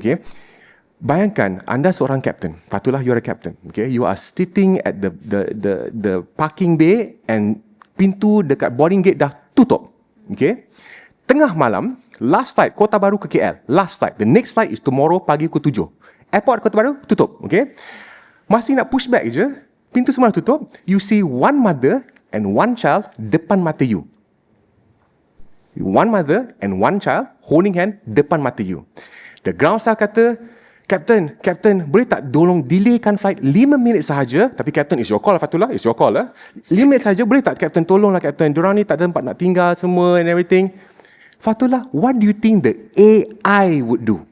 Okay. Bayangkan anda seorang captain. Patutlah you are a captain. Okay, you are sitting at the parking bay and pintu dekat boarding gate dah tutup. Okay. Tengah malam, last flight Kota Baru ke KL. Last flight. The next flight is tomorrow pagi pukul 7. Airport Kota Baru tutup. Okay. Masih nak push back je, pintu semua tutup. You see one mother and one child depan mata you. One mother and one child holding hand depan mata you. The ground staff kata, Captain, boleh tak tolong delaykan flight 5 minit sahaja? Tapi Captain, it's your call, Fatullah, it's your call lah. 5 minit sahaja, boleh tak Captain? Tolonglah Captain, diorang ni tak ada tempat nak tinggal semua and everything. Fatullah, what do you think the AI would do?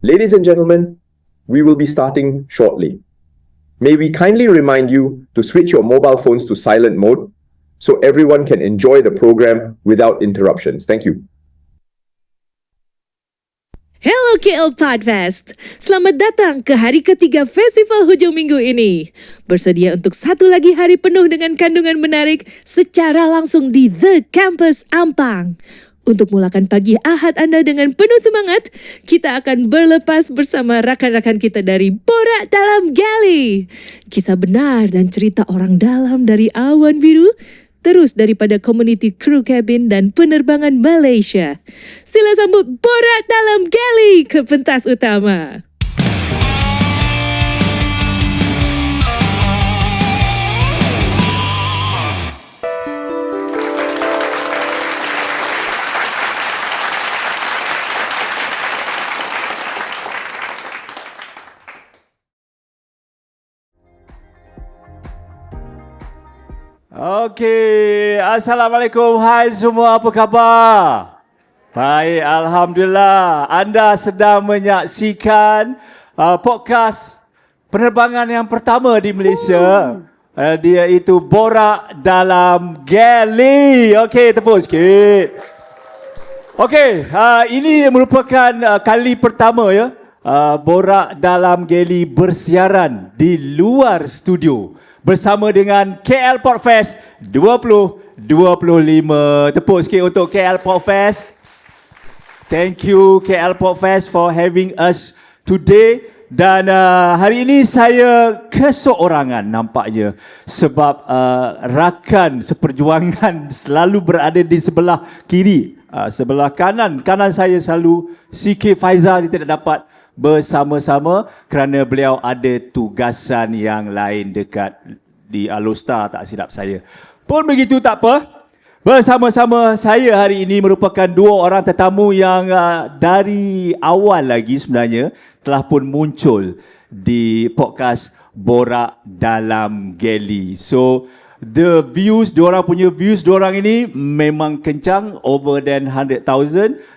Ladies and gentlemen, we will be starting shortly. May we kindly remind you to switch your mobile phones to silent mode so everyone can enjoy the program without interruptions. Thank you. Hello KL Podfest. Selamat datang ke hari ketiga festival hujung minggu ini. Bersedia untuk satu lagi hari penuh dengan kandungan menarik secara langsung di The Campus Ampang. Untuk mulakan pagi Ahad anda dengan penuh semangat, kita akan berlepas bersama rakan-rakan kita dari Borak dalam Galley. Kisah benar dan cerita orang dalam dari awan biru, terus daripada komuniti kru kabin dan penerbangan Malaysia. Sila sambut Borak dalam Galley ke pentas utama. Okey, Assalamualaikum. Hai semua, apa khabar? Baik, Alhamdulillah. Anda sedang menyaksikan podcast penerbangan yang pertama di Malaysia. Dia itu Borak dalam Galley. Okey, tepuk sikit. Okey, ini merupakan kali pertama ya. Borak dalam Galley bersiaran di luar studio bersama dengan KL Podfest 2025. Tepuk sikit untuk KL Podfest. Thank you KL Podfest for having us today. Dan hari ini saya keseorangan nampaknya sebab rakan seperjuangan selalu berada di sebelah kiri, sebelah kanan. Kanan saya selalu CK Faizal, dia tidak dapat bersama-sama kerana beliau ada tugasan yang lain dekat di Alostar, tak silap saya. Pun begitu, tak apa. Bersama-sama saya hari ini merupakan dua orang tetamu yang dari awal lagi sebenarnya telah pun muncul di podcast Borak dalam Galley. So the views, diorang punya views diorang ini memang kencang, over than 100,000.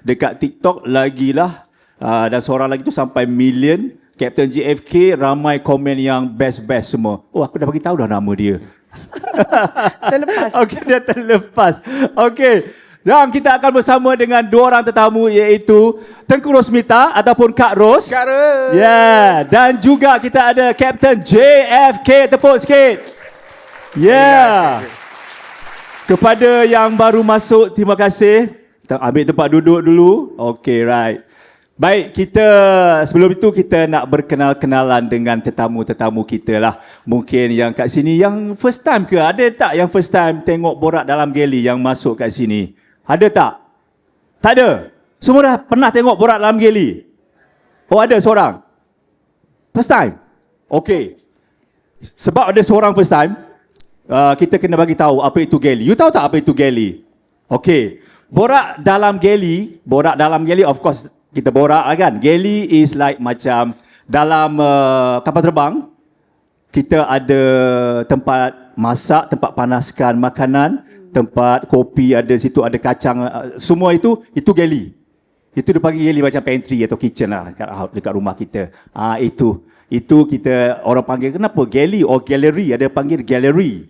Dekat TikTok lagilah. Dan seorang lagi tu sampai million. Kapten JFK ramai komen yang best-best semua. Oh, aku dah bagi tahu dah nama dia. Terlepas. Okey, dia terlepas. Okey. Dan kita akan bersama dengan dua orang tetamu iaitu Tengku Rosmita ataupun Kak Ros. Kak Ros. Ya, dan juga kita ada Kapten JFK. Tepuk sikit. Ya. Kepada yang baru masuk, terima kasih. Ambil tempat duduk dulu. Okey, right. Baik, sebelum itu kita nak berkenal-kenalan dengan tetamu-tetamu kita lah. Mungkin yang kat sini yang first time ke? Ada tak yang first time tengok Borak dalam Galley yang masuk kat sini? Ada tak? Tak ada? Semua dah pernah tengok Borak dalam Galley? Oh, ada seorang? First time? Okey. Sebab ada seorang first time, kita kena bagi tahu apa itu Galley. You tahu tak apa itu Galley? Okey. Borak dalam Galley, of course, kita borak kan. Galley is like macam dalam kapal terbang, kita ada tempat masak, tempat panaskan makanan, tempat kopi ada situ, ada kacang, semua itu Galley. Itu dipanggil Galley macam pantry atau kitchen lah dekat rumah kita. Itu kita orang panggil, kenapa Galley or gallery, ada panggil gallery.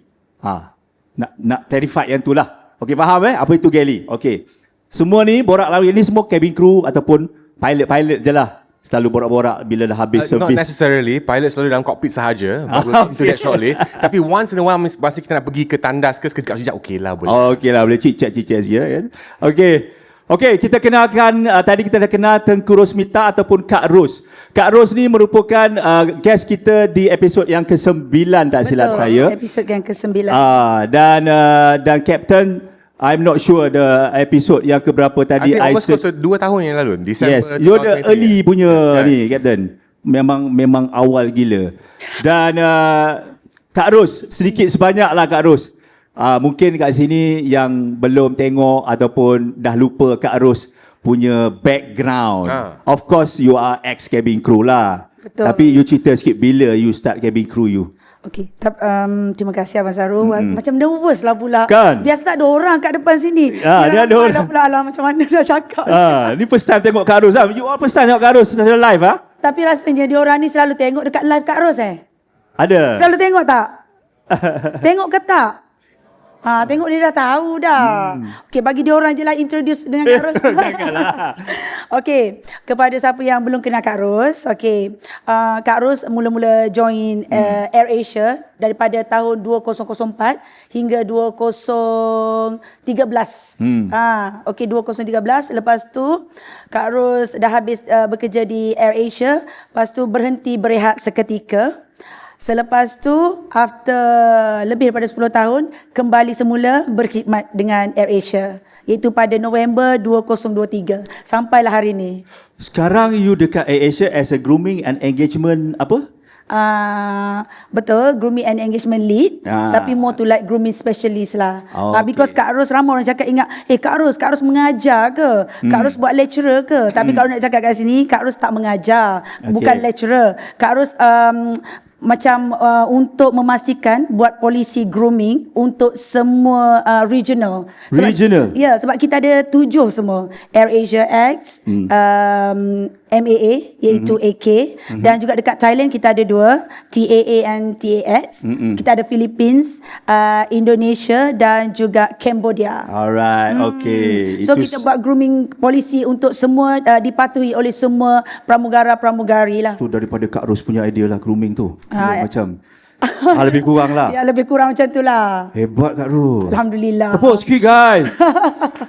Nak clarify yang itulah. Okey, faham apa itu Galley? Okey. Semua ni Borak lawan ni semua cabin crew ataupun pilot je lah. selalu borak-borak bila dah habis Not servis? necessarily. Pilot selalu dalam cockpit sahaja. We'll get into that shortly. Tapi once in a while, masa kita nak pergi ke tandas ke sekejap-sekejap, okey lah boleh. Oh, okey lah, boleh cik-cik sikit kan. Okey, kita kenalkan, tadi kita dah kenal Tengku Rosmita ataupun Kak Ros. Kak Ros ni merupakan guest kita di episod yang ke-9 tak silap saya. Episod yang ke-9. Dan Kapten, I'm not sure the episod yang keberapa tadi. I think almost 2 tahun yang lalu. Disember. Yes, you're the early punya ni, Kapten. Memang awal gila. Dan Kak Ros, sedikit sebanyak lah Kak Ros. Mungkin kat sini yang belum tengok ataupun dah lupa Kak Ros punya background. Of course, you are ex-cabin crew lah. Betul. Tapi you cerita sikit bila you start cabin crew you. Okey, terima kasih Abang Sarul. Macam nervous lah pula. Kan? Biasa tak ada orang kat depan sini. Dia ada orang. Dah pula lah macam mana dah cakap. Ni first time tengok Kak Ros lah. You all first time tengok Kak Ros secara live ah? Tapi rasanya diorang ni selalu tengok dekat live Kak Ros Ada. Selalu tengok tak? Tengok ke tak? Tengok dia dah tahu dah. Okey, bagi dia orang je lah introduce dengan Kak Ros. Janganlah. Okey, kepada siapa yang belum kenal Kak Ros, okey, Kak Ros mula-mula join AirAsia daripada tahun 2004 hingga 2013. Okey, 2013. Lepas tu Kak Ros dah habis bekerja di AirAsia, lepas tu berhenti berehat seketika. Selepas tu, after lebih daripada 10 tahun, kembali semula berkhidmat dengan AirAsia. Iaitu pada November 2023. Sampailah hari ini. Sekarang you dekat AirAsia as a grooming and engagement apa? Betul, grooming and engagement lead. Tapi more to like grooming specialist lah. Because Kak Ros, ramai orang cakap ingat, Kak Ros mengajar ke? Kak Ros buat lecturer ke? Tapi kalau nak cakap kat sini, Kak Ros tak mengajar. Bukan lecturer. Kak Ros macam untuk memastikan buat polisi grooming untuk semua regional. Regional? Ya, sebab kita ada 7 semua. AirAsia X, MAA iaitu AK, dan juga dekat Thailand kita ada 2, TAA and TAX. Kita ada Philippines, Indonesia dan juga Cambodia. Alright, okay. So kita buat grooming polisi untuk semua, dipatuhi oleh semua pramugara-pramugari lah. So daripada Kak Ros punya idea lah grooming tu. Macam lebih kurang lah. Ya, lebih kurang macam tu lah. Hebat Kak Ros. Alhamdulillah. Tepuk sikit guys.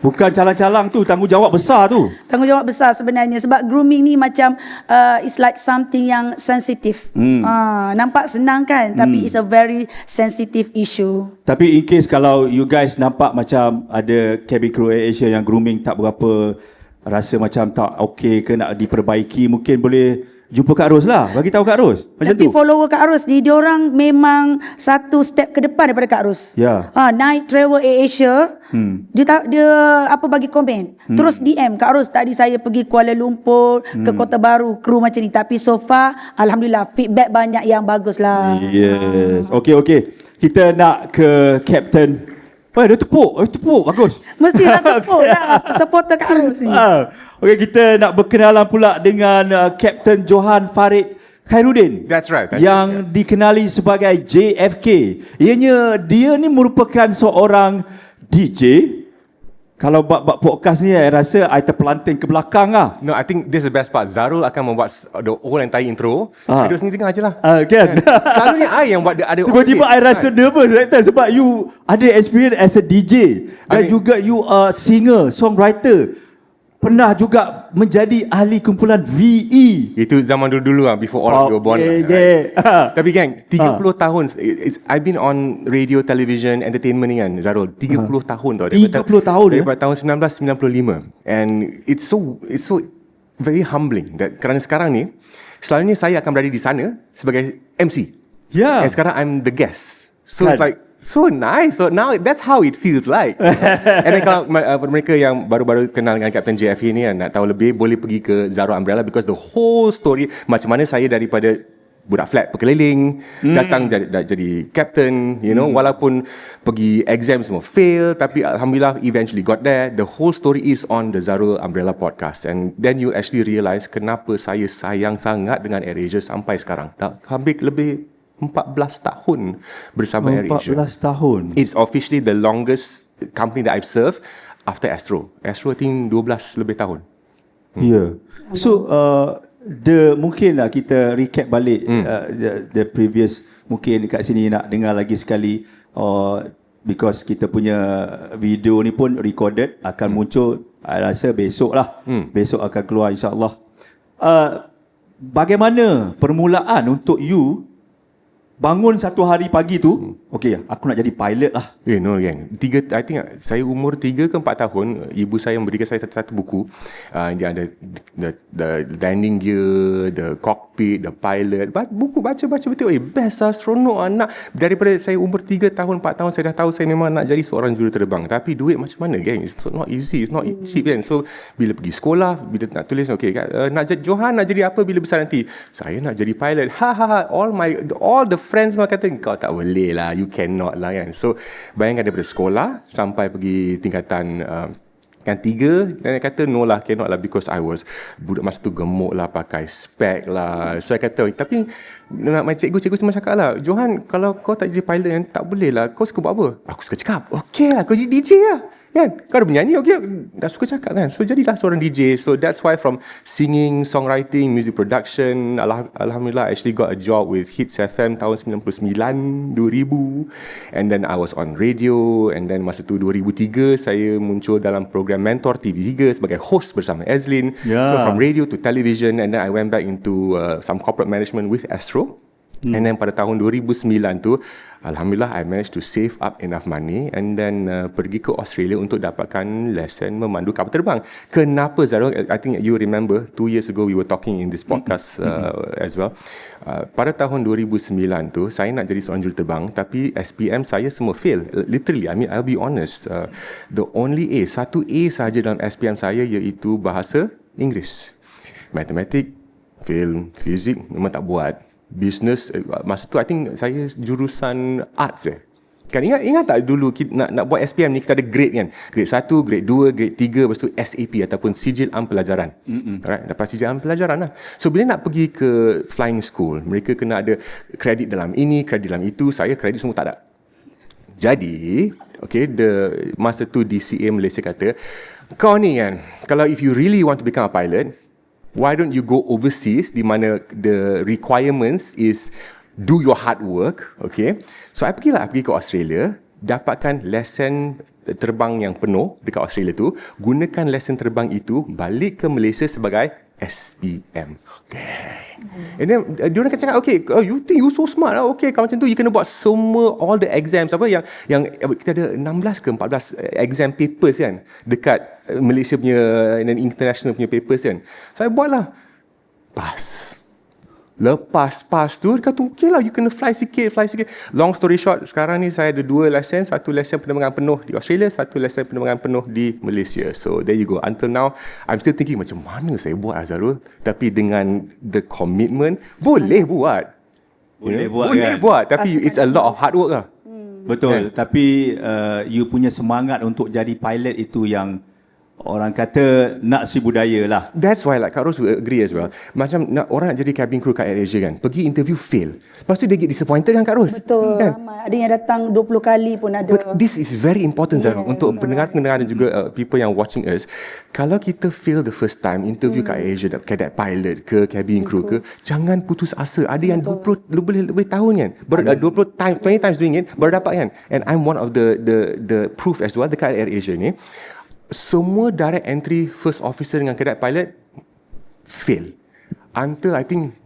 Bukan calang-calang tu, tanggungjawab besar tu. Tanggungjawab besar sebenarnya. Sebab grooming ni macam it's like something yang sensitif. Nampak senang kan, tapi it's a very sensitive issue. Tapi in case kalau you guys nampak macam ada cabin crew AirAsia yang grooming tak berapa, rasa macam tak okay ke nak diperbaiki, mungkin boleh jumpa Kak Ros lah. Bagi tahu Kak Ros. Macam Tapi tu. follower Kak Ros ni, diorang memang satu step ke depan daripada Kak Ros. Ya. Naik travel AirAsia, dia bagi komen. Terus DM, Kak Ros, tadi saya pergi Kuala Lumpur, ke Kota Baru, kru macam ni. Tapi so far, Alhamdulillah, feedback banyak yang bagus lah. Yes. Okay. Kita nak ke Kapten. Dia tepuk. Bagus. Mestilah tepuk lah. Supporter Kak Ros ni. Okay, kita nak berkenalan pula dengan Kapten Johan Farid Khairuddin. That's right. Yang dikenali sebagai JFK. Ianya dia ni merupakan seorang DJ. Kalau buat podcast ni, saya rasa I terpelanting ke belakang lah. No, I think this is the best part. Zarul akan membuat the whole entire intro. Saya sendiri dengar je lah. Kan? Selalunya I yang buat ada. Tiba-tiba I rasa nervous sebab you ada experience as a DJ dan juga you are singer, songwriter. Pernah juga menjadi ahli kumpulan VE. Itu zaman dulu-dulu lah, before all of you were born. Tapi gang, 30 tahun, I've been on radio, television, entertainment ni kan, Zarul. 30 tahun tau. 30 tahun daripada tahun 1995. And it's so very humbling. Kerana sekarang ni, selalunya saya akan berada di sana sebagai MC. Yeah. And sekarang I'm the guest. So it's like, so nice. So now that's how it feels like. And then kalau mereka yang baru-baru kenal dengan Kapten JFK ni kan, nak tahu lebih, boleh pergi ke Zarul Umbrella, because the whole story, macam mana saya daripada budak flat berkeliling, datang jadi captain, you know, walaupun pergi exam semua fail, tapi Alhamdulillah eventually got there. The whole story is on the Zarul Umbrella podcast. And then you actually realise kenapa saya sayang sangat dengan AirAsia sampai sekarang. Hampir lebih 14 tahun bersama AirAsia. 14 tahun. It's officially the longest company that I've served after Astro. Astro I think 12 lebih tahun. Yeah. So mungkin lah kita recap balik the previous, mungkin kat sini nak dengar lagi sekali, because kita punya video ni pun recorded, akan muncul saya rasa besok lah. Besok akan keluar insyaAllah. Bagaimana permulaan untuk you bangun satu hari pagi tu, okay, aku nak jadi pilot lah. No gang. I think saya umur 3 ke 4 tahun, ibu saya memberikan saya satu buku. Dia ada the landing gear, the cockpit, the pilot. Buku baca betul. Best lah, seronok anak. Daripada saya umur 3 tahun, 4 tahun, saya dah tahu saya memang nak jadi seorang juruterbang. Tapi duit macam mana gang? It's not easy, it's not cheap kan. So bila pergi sekolah, bila nak tulis, okay, nak jadi Johan, nak jadi apa bila besar nanti? Saya nak jadi pilot. All the friends semua kata kau tak boleh lah, you cannot lah kan. So bayangkan daripada sekolah sampai pergi tingkatan yang 3, dan dia kata no lah, cannot lah, because I was budak masa tu gemuk lah, pakai spek lah. So saya kata, tapi nak main cikgu semua cakap lah, Johan, kalau kau tak jadi pilot kan, tak boleh lah, kau suka buat apa? Aku suka cakap. Okay lah, kau jadi DJ lah kan, kau ada penyanyi, okay, dah suka cakap kan. So jadilah seorang DJ. So that's why from singing, songwriting, music production, Alhamdulillah I actually got a job with Hits FM tahun 99, 2000, and then I was on radio, and then masa tu 2003 saya muncul dalam program Mentor TV3 sebagai host bersama Ezlin. So from radio to television, and then I went back into some corporate management with Astro. And then pada tahun 2009 tu, Alhamdulillah I managed to save up enough money, and then pergi ke Australia untuk dapatkan lesen memandu kapal terbang. Kenapa Zarul? I think you remember 2 years ago we were talking in this podcast as well. Pada tahun 2009 tu saya nak jadi seorang juruterbang, tapi SPM saya semua fail. Literally, I mean, I'll be honest, the only satu A saja dalam SPM saya iaitu bahasa Inggeris. Matematik fail, fizik memang tak buat. Business, masa tu I think saya jurusan arts kan. Ingat tak dulu kita nak buat SPM ni, kita ada grade kan, grade 1, grade 2, grade 3, lepas tu SAP ataupun sijil am pelajaran. Alright, dapat sijil am pelajaran lah. So bila nak pergi ke flying school, mereka kena ada kredit dalam ini, kredit dalam itu. Saya kredit semua tak ada. Jadi okay, masa tu DCA Malaysia kata, kau ni kan, kalau if you really want to become a pilot, why don't you go overseas, di mana the requirements is do your hard work, okay? So I pergi ke Australia, dapatkan lesen terbang yang penuh dekat Australia tu, gunakan lesen terbang itu balik ke Malaysia sebagai SPM. Okay. And then dia orang cakap, okay, you think you so smart lah, okay, kalau macam tu you kena buat semua all the exams yang kita ada 16 ke 14 exam papers kan dekat Malaysia punya dan international punya papers kan. Saya buatlah, pass. Lepas pass tu, dia kata, okay lah, you kena fly sikit. Long story short, sekarang ni saya ada 2 lesen. Satu lesen penerbangan penuh di Australia, satu lesen penerbangan penuh di Malaysia. So, there you go. Until now, I'm still thinking macam mana saya buat, Azharul. Tapi dengan the commitment, boleh buat. Boleh buat. Tapi it's a lot of hard work lah. Betul. Tapi you punya semangat untuk jadi pilot itu yang orang kata nak Sri Budaya lah. That's why like Kak Ros will agree as well. Macam orang nak jadi cabin crew kat AirAsia kan, pergi interview fail, lepas tu dia get disappointed kan Kak Ros? Betul, kan? Ada yang datang 20 kali pun ada. But this is very important untuk pendengar-pendengar dan juga people yang watching us. Kalau kita fail the first time interview kat AirAsia, cadet pilot ke cabin crew ke, jangan putus asa. Ada yang 20 lebih tahun kan, 20 times doing it baru dapat kan. And I'm one of the proof as well dekat AirAsia ni. Semua direct entry first officer dengan cadet pilot fail. Until I think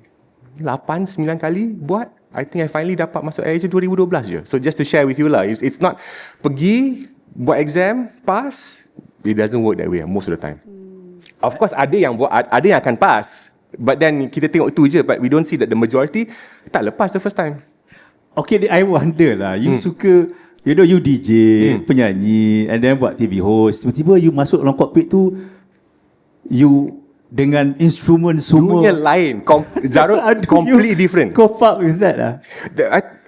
8-9 kali buat, I think I finally dapat masuk AirAsia 2012 je. So just to share with you lah, it's not pergi buat exam pass, it doesn't work that way most of the time. Of course ada yang akan pass, but then kita tengok itu je, but we don't see that the majority tak lepas the first time. Okay, I wonder lah, you suka, you know, you DJ, penyanyi, and then buat TV host. Tiba-tiba you masuk dalam cockpit tu, you dengan instrumen semua. Dunia lain. Zarul, completely different. Cope up with that lah.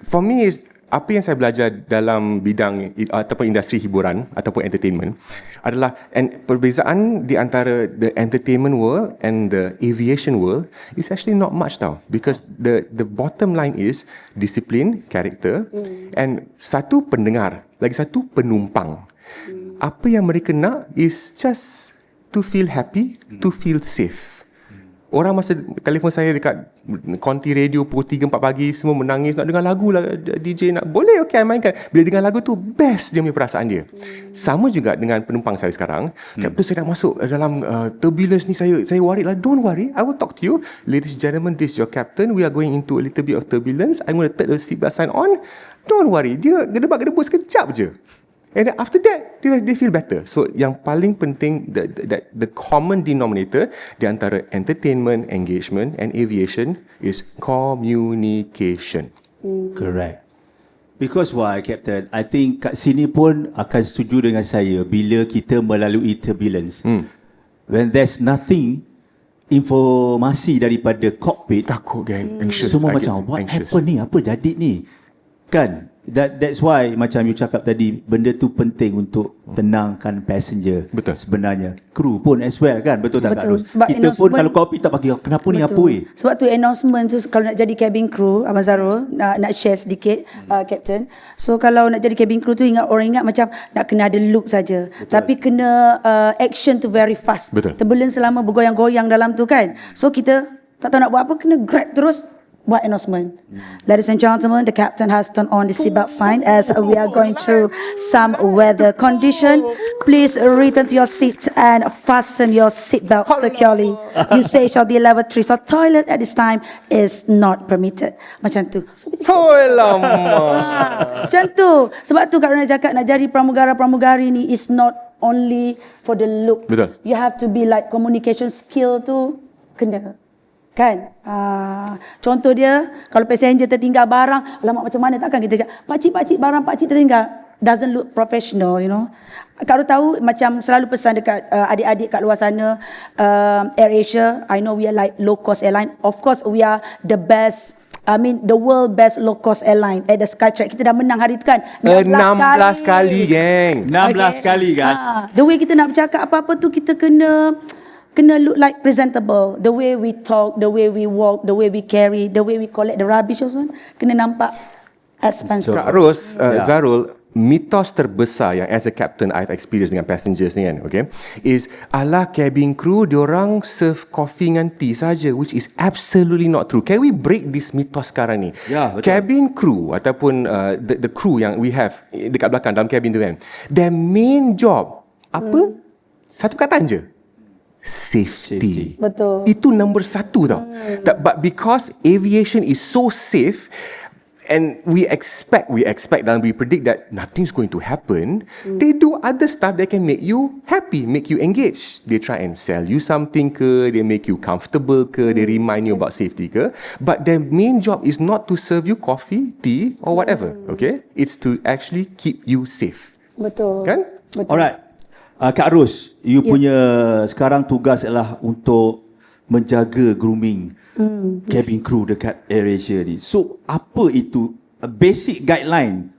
For me, apa yang saya belajar dalam bidang ataupun industri hiburan ataupun entertainment adalah, and perbezaan di antara the entertainment world and the aviation world is actually not much tau, because the bottom line is disiplin, karakter, and satu pendengar, lagi satu penumpang. Apa yang mereka nak is just to feel happy, to feel safe. Orang masa telefon saya dekat konti radio pukul 3-4 pagi, semua menangis nak dengar lagu lah, DJ nak, boleh, okay, I mainkan. Bila dengar lagu tu, best dia punya perasaan dia. Sama juga dengan penumpang saya sekarang. Captain, saya dah masuk dalam turbulence ni, saya worried lah. Don't worry, I will talk to you. Ladies and gentlemen, this is your captain. We are going into a little bit of turbulence. I'm going to turn the seatbelt sign on. Don't worry, dia gedebak-gedebuk sekejap je. And then after that, they feel better. So yang paling penting, the common denominator di antara entertainment, engagement and aviation is communication. Correct. Because why, Captain? I think kat sini pun akan setuju dengan saya bila kita melalui turbulence. When there's nothing, informasi daripada cockpit, Takut, gang. Anxious. semua I get macam, what anxious. happened ni? Apa jadi ni? Kan? That's why macam you cakap tadi, benda tu penting untuk tenangkan passenger. Betul. Sebenarnya kru pun as well kan. Betul tak Kak Betul. Ros? Sebab Kita pun announcement- kalau kopi tak bagi, kenapa ni apa weh? Sebab tu announcement tu kalau nak jadi cabin crew, Abang Zarul nak share sedikit, Captain. So kalau nak jadi cabin crew tu, orang ingat macam nak kena ada look saja. Tapi kena action tu very fast. Betul. Terbelin selama bergoyang-goyang dalam tu kan. So kita tak tahu nak buat apa, kena grab terus buat announcement. Ladies and gentlemen, the captain has turned on the seatbelt sign as we are going through some weather condition. Please return to your seat and fasten your seatbelt securely. Usage of the lavatories or toilet at this time is not permitted. Macam tu. So, macam tu. Sebab tu kalau nak cakap nak jadi pramugara-pramugari ni is not only for the look. Betul. You have to be like communication skill tu kena. Kan? Contoh dia, kalau passenger tertinggal barang, alamak macam mana, takkan kita cakap, pakcik, barang pakcik tertinggal. Doesn't look professional, you know. Kalau tahu, macam selalu pesan dekat adik-adik kat luar sana, AirAsia, I know we are like low cost airline. Of course, we are the best, the world best low cost airline at the Skytrack. Kita dah menang hari tu kan? 16 kali, geng. 16 kali guys. The way kita nak bercakap apa-apa tu, kita kena look like presentable. The way we talk, the way we walk, the way we carry, the way we collect the rubbish also kena nampak expensive. Kak Ros, Zarul, mitos terbesar yang as a captain I've experienced dengan passengers ni kan, okay, is ala cabin crew diorang serve coffee dengan tea saja, which is absolutely not true. Can we break this mitos sekarang ni? Ya, betul. Cabin crew ataupun the crew yang we have dekat belakang dalam cabin tu kan, their main job apa? Satu kataan je. Safety. Betul. Itu nombor satu tau. But because aviation is so safe, and we expect and we predict that nothing's going to happen, they do other stuff that can make you happy, make you engage. They try and sell you something ke, they make you comfortable ke, they remind you about safety ke. But their main job is not to serve you coffee, tea or whatever, okay? It's to actually keep you safe. Betul. Kan? Betul. Alright. Kak Ros, you punya sekarang tugas adalah untuk menjaga grooming cabin crew dekat AirAsia ni. So, apa itu basic guideline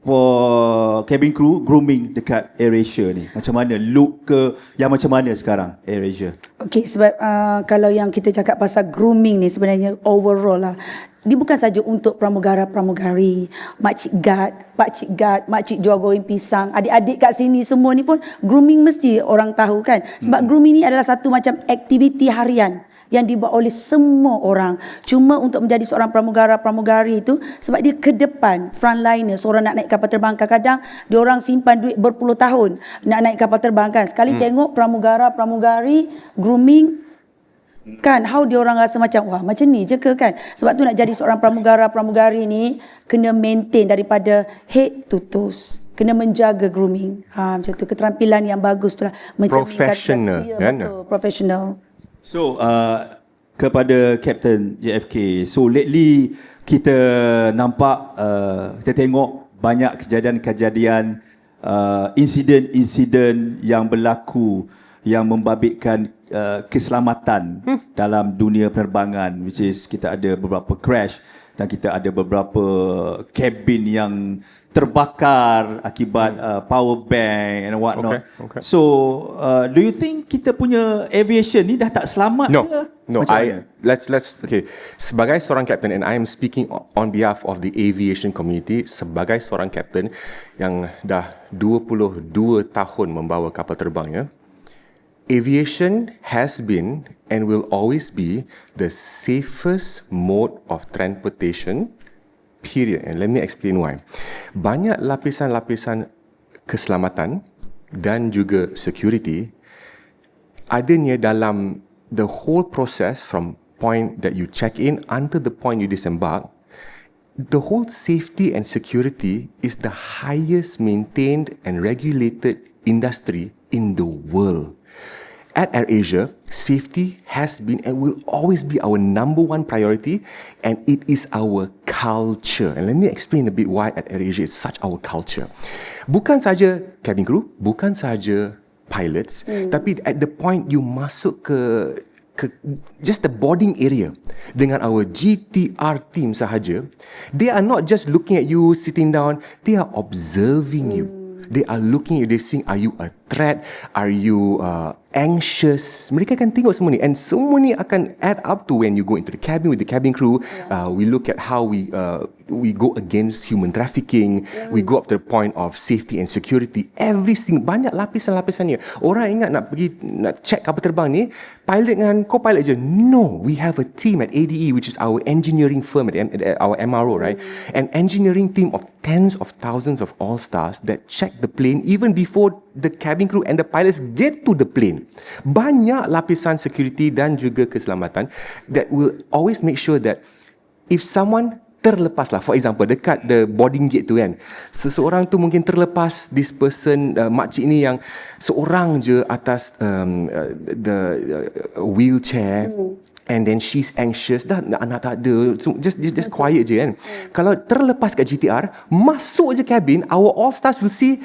for cabin crew grooming dekat AirAsia ni? Macam mana look ke, yang macam mana sekarang AirAsia? Okey, sebab kalau yang kita cakap pasal grooming ni sebenarnya overall lah. Dia bukan saja untuk pramugara-pramugari, makcik guard, pakcik guard, makcik jual goreng pisang, adik-adik kat sini semua ni pun grooming mesti orang tahu kan. Sebab grooming ni adalah satu macam aktiviti harian yang dibuat oleh semua orang. Cuma untuk menjadi seorang pramugara-pramugari itu, sebab dia ke depan, frontliner, seorang nak naik kapal terbang, kadang-kadang dia orang simpan duit berpuluh tahun nak naik kapal terbang kan. Sekali tengok pramugara-pramugari grooming, kan, how dia orang rasa macam, wah macam ni je ke kan. Sebab tu nak jadi seorang pramugara-pramugari ni kena maintain daripada head to toes. Kena menjaga grooming. Macam tu, keterampilan yang bagus tu lah. Professional, kan? Betul, professional. So, kepada Kapten JFK, so lately kita nampak, kita tengok banyak kejadian-kejadian, insiden-insiden yang berlaku yang membabitkan keselamatan dalam dunia penerbangan, which is kita ada beberapa crash dan kita ada beberapa kabin yang terbakar akibat power bank and what not. Okay. So, do you think kita punya aviation ni dah tak selamat ke? No, Macam mana? let's okay. Sebagai seorang captain, and I am speaking on behalf of the aviation community, sebagai seorang captain yang dah 22 tahun membawa kapal terbang ya. aviation has been and will always be the safest mode of transportation, period. And let me explain why. Banyak lapisan-lapisan keselamatan dan juga security adanya dalam the whole process from point that you check in until the point you disembark. The whole safety and security is the highest maintained and regulated industry in the world. At AirAsia, safety has been and will always be our number one priority, and it is our culture. And let me explain a bit why at AirAsia it's such our culture. Bukan saja cabin crew, bukan saja pilots, tapi at the point you masuk ke just the boarding area dengan our GTR team sahaja, they are not just looking at you sitting down, they are observing you. They are looking at you, they saying, are you a threat? Are you anxious? Mereka akan tengok semua ni, and semua ni akan add up to when you go into the cabin with the cabin crew. We look at how we go against human trafficking. We go up to the point of safety and security. Every single, banyak lapisan-lapisannya. Orang ingat nak pergi nak check kapal terbang ni, pilot dengan co-pilot je. No, we have a team at ADE, which is our engineering firm at our MRO, right? An engineering team of tens of thousands of all-stars that check the plane even before the cabin crew and the pilots get to the plane. Banyak lapisan security dan juga keselamatan that will always make sure that if someone terlepas lah, for example dekat the boarding gate tu kan, seseorang tu mungkin terlepas, this person makcik ni yang seorang je atas the wheelchair, and then she's anxious, dah anak tak ada, so just quiet je kan. Kalau terlepas kat GTR, masuk je cabin, our all stars will see,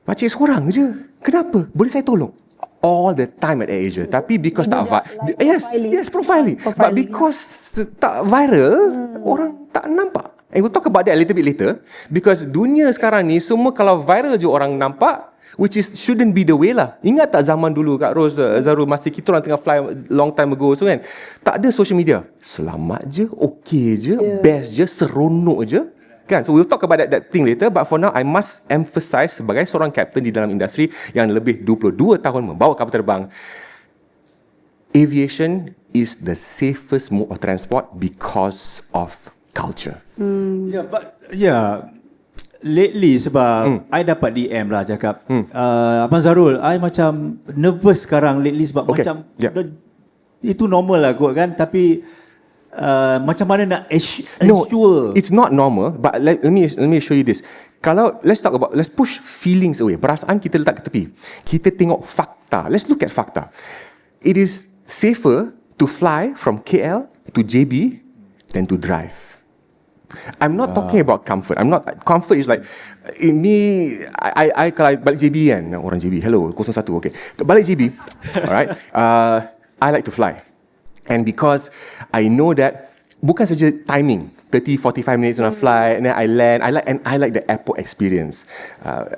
makcik seorang je, kenapa? Boleh saya tolong? All the time at AirAsia. Tapi because tak profiling. But because tak viral, orang tak nampak. And we'll talk about that a little bit later. Because dunia sekarang ni, semua kalau viral je orang nampak, which is shouldn't be the way lah. Ingat tak zaman dulu Kak Ros, Zarul, masih kita orang tengah fly long time ago, so kan, tak ada social media. Selamat je, okay je, best je, seronok je. Kan? So we'll talk about that thing later, but for now I must emphasize sebagai seorang captain di dalam industri yang lebih 22 tahun membawa kapal terbang, aviation is the safest mode of transport because of culture. Lately sebab I dapat DM lah cakap, Abang Zarul, I macam nervous sekarang lately sebab macam itu normal lah kot kan, tapi macam mana nak ensure? No, it's not normal, but let me show you this. Kalau let's push feelings away. Perasaan kita letak ke tepi. Kita tengok fakta. Let's look at fakta. It is safer to fly from KL to JB than to drive. I'm not talking about comfort. Comfort is like me. I kalau balik JB kan, orang JB, hello 01, okay. Balik JB, alright. I like to fly. And because I know that bukan saja timing 30-45 minutes when I fly, and then I land, I like the airport experience.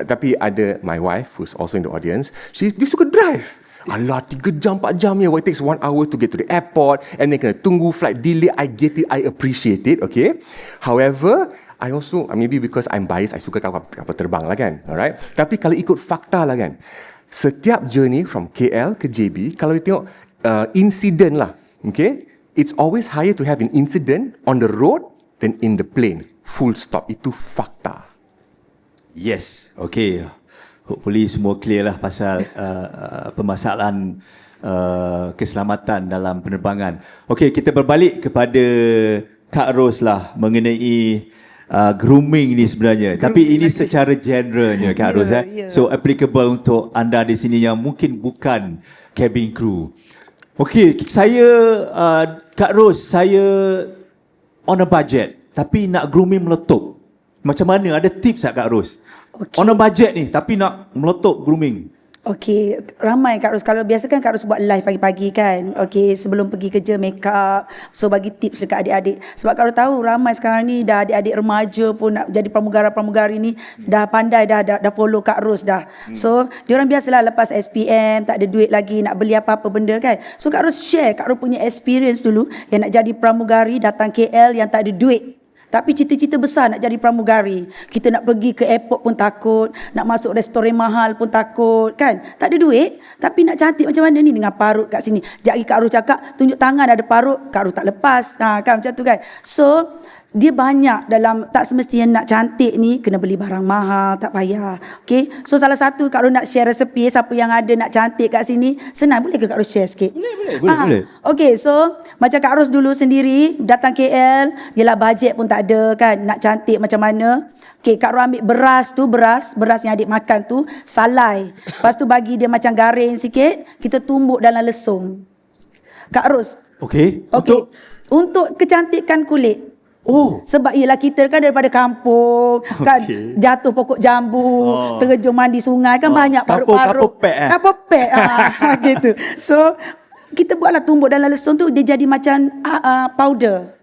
Tapi ada my wife who's also in the audience, dia suka drive. Alah, 3 jam 4 jam ya, it takes 1 hour to get to the airport, and then kena tunggu flight delay. I get it, I appreciate it, okay. However, I also, maybe because I'm biased, I suka kapal terbang lah kan, alright. Tapi kalau ikut fakta lah kan, setiap journey from KL ke JB, kalau you tengok incident lah, okay, it's always higher to have an incident on the road than in the plane. Full stop. Itu fakta. Yes, okay. Hopefully semua clear lah pasal permasalahan keselamatan dalam penerbangan. Okay, kita berbalik kepada Kak Ros lah mengenai grooming ni sebenarnya. Tapi ini secara generalnya Kak Ros. So applicable untuk anda di sini yang mungkin bukan cabin crew. Okey, saya Kak Ros, saya on a budget tapi nak grooming meletup. Macam mana? Ada tips tak Kak Ros? Okay. On a budget ni tapi nak meletup grooming. Okey, ramai Kak Ros. Kalau biasa kan Kak Ros buat live pagi-pagi kan. Okey, sebelum pergi kerja make up. So bagi tips dekat adik-adik. Sebab Kak Ros tahu ramai sekarang ni dah adik-adik remaja pun nak jadi pramugara-pramugari ni dah pandai dah follow Kak Ros dah. So diorang biasalah lepas SPM tak ada duit lagi nak beli apa-apa benda kan. So Kak Ros share Kak Ros punya experience dulu yang nak jadi pramugari datang KL yang tak ada duit. Tapi cita-cita besar nak jadi pramugari. Kita nak pergi ke airport pun takut, nak masuk restoran mahal pun takut, kan? Tak ada duit, tapi nak cantik macam mana ni dengan parut kat sini. Sekejap lagi Kak Ros cakap, tunjuk tangan ada parut, Kak Ros tak lepas. Kan macam tu kan. So, dia banyak dalam, tak semestinya nak cantik ni kena beli barang mahal, tak payah. Okay, so salah satu Kak Ros nak share resepi, siapa yang ada nak cantik kat sini, senang, boleh ke Kak Ros share sikit? Boleh. Okay, so macam Kak Ros dulu sendiri datang KL, yelah bajet pun tak ada kan, nak cantik macam mana. Okay, Kak Ros ambil beras yang adik makan tu, salai. Lepas tu bagi dia macam garing sikit, kita tumbuk dalam lesung. Kak Ros. Okay. Untuk kecantikan kulit. Oh. Sebab ialah kita kan daripada kampung, kan jatuh pokok jambu, terjun mandi sungai kan banyak parut-parut. Kapopek. Gitu. So kita buatlah tumbuk dalam lesung tu, dia jadi macam powder.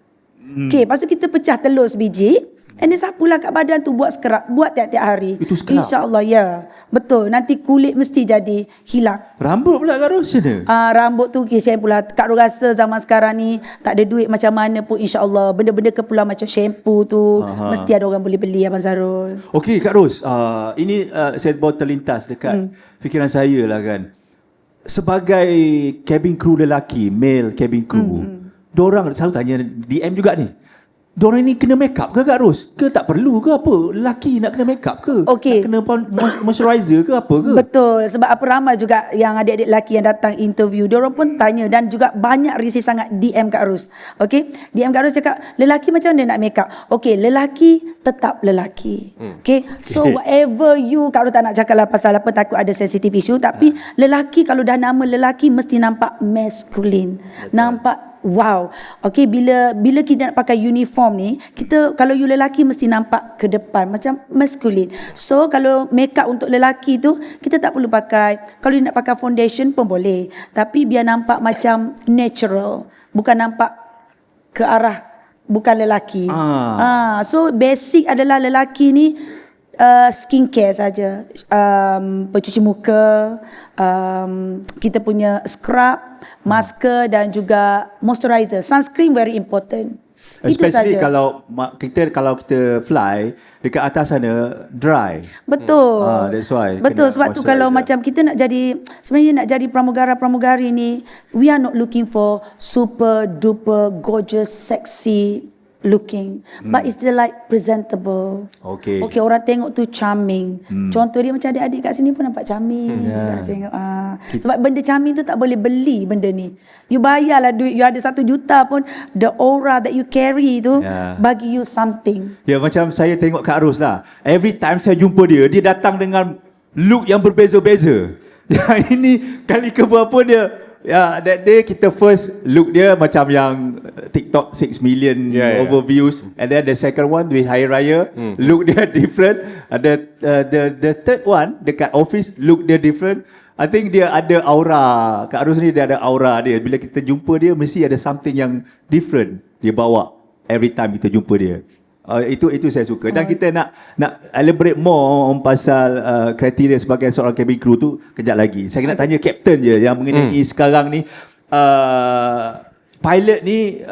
Okay, lepas tu kita pecah telur sebiji. And then sapulah kat badan tu, buat scrub, buat tiap-tiap hari. Itu scrub? InsyaAllah, ya. Betul, nanti kulit mesti jadi hilang. Rambut pula Kak Ros macam mana? Rambut tu kisah pula. Kak Ros rasa zaman sekarang ni tak ada duit macam mana pun, insyaAllah. Benda-benda keperluan macam shampoo tu, mesti ada orang boleh beli, Abang Zarul. Okey Kak Ros, ini saya baru terlintas dekat fikiran saya lah kan. Sebagai cabin crew lelaki, male cabin crew, dorang selalu tanya DM juga ni, dorang ni kena make up ke Kak Ros? Ke tak perlu ke apa? Lelaki nak kena make up ke? Okey. Nak kena moisturizer ke apa ke? Betul. Sebab apa ramai juga yang adik-adik lelaki yang datang interview, diorang pun tanya dan juga banyak receive sangat DM Kak Ros. Okey. DM Kak Ros cakap, lelaki macam mana nak make up? Okey, lelaki tetap lelaki. Okey. So whatever you, Kak Ros tak nak cakap lah pasal apa, takut ada sensitive issue, tapi lelaki kalau dah nama lelaki mesti nampak masculine. Nampak wow. Okey, bila kita nak pakai uniform ni, kita kalau you lelaki mesti nampak ke depan macam masculine. So kalau make up untuk lelaki tu kita tak perlu pakai. Kalau you nak pakai foundation pun boleh, tapi biar nampak macam natural, bukan nampak ke arah bukan lelaki. So basic adalah lelaki ni skincare saja, pencuci muka, kita punya scrub, masker dan juga moisturizer. Sunscreen very important. Especially kalau kita fly dekat atas sana dry. Betul. That's why. Betul, sebab tu kalau macam kita nak jadi, sebenarnya nak jadi pramugara-pramugari ni, we are not looking for super duper gorgeous sexy looking, but it's still like presentable. Okay, orang tengok tu charming. Contoh dia macam adik-adik kat sini pun nampak charming. Tengok, sebab benda charming tu tak boleh beli benda ni. You bayarlah duit, you ada 1 juta pun, the aura that you carry tu bagi you something. Ya, macam saya tengok Kak Ros lah, every time saya jumpa dia datang dengan look yang berbeza-beza. Yang ini kali keberapa dia, that day kita first look dia macam yang TikTok 6 million overviews, and then the second one with Hari Raya, look dia different. The third one dekat office, look dia different. I think dia ada aura. Kak Ros ni dia ada aura dia. Bila kita jumpa dia mesti ada something yang different dia bawa every time kita jumpa dia. Itu saya suka. Dan kita nak elaborate more pasal kriteria sebagai seorang cabin crew tu kejap lagi. Saya nak tanya Kapten je yang mengenai sekarang ni, pilot ni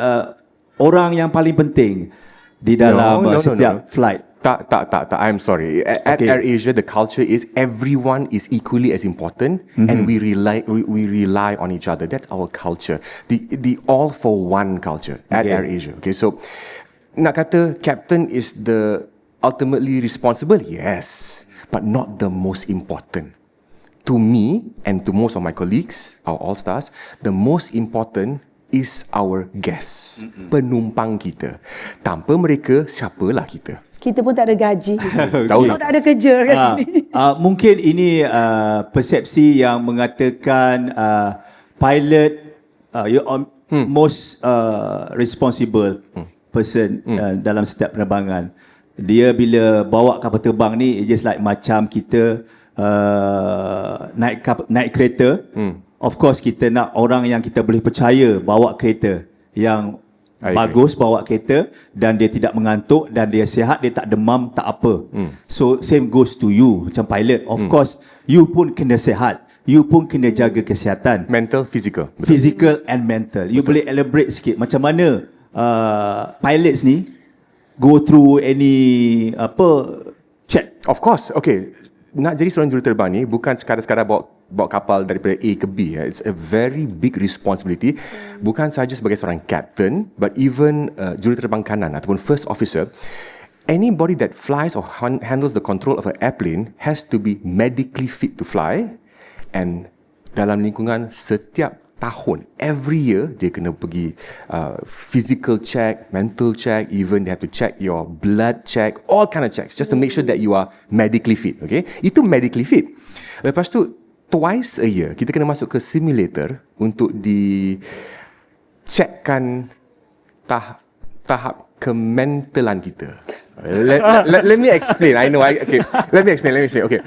orang yang paling penting di dalam setiap flight. Tak. I'm sorry. At AirAsia, the culture is everyone is equally as important, and we rely on each other. That's our culture. The all for one culture at AirAsia. Okay, so nak kata captain is the ultimately responsible, yes, but not the most important. To me and to most of my colleagues, our all-stars, the most important is our guests, penumpang kita. Tanpa mereka, siapalah kita? Kita pun tak ada gaji. Tahu kita pun tak ada kerja kat sini. Mungkin ini persepsi yang mengatakan pilot most responsible person dalam setiap penerbangan. Dia bila bawa kapal terbang ni, just like macam kita naik kereta. Of course kita nak orang yang kita boleh percaya bawa kereta yang bagus, bawa kereta dan dia tidak mengantuk dan dia sihat, dia tak demam, tak apa. So same goes to you macam pilot. Of course you pun kena sihat, you pun kena jaga kesihatan, mental, physical. Betul. Physical and mental. You boleh elaborate sikit macam mana pilots ni go through any check? Of course. Okay. Nak jadi seorang juruterbang ni bukan sekadar-sekadar bawa kapal daripada A ke B. It's a very big responsibility. Bukan sahaja sebagai seorang captain, but even juruterbang kanan ataupun first officer. Anybody that flies or handles the control of an airplane has to be medically fit to fly, and dalam lingkungan setiap tahun, every year dia kena pergi physical check, mental check, even they have to check your blood check, all kind of checks just to make sure that you are medically fit. Okay, itu medically fit. Lepas tu twice a year kita kena masuk ke simulator untuk di checkkan tahap kementalan kita. Let me explain. I know. Okay. Let me explain. Okay.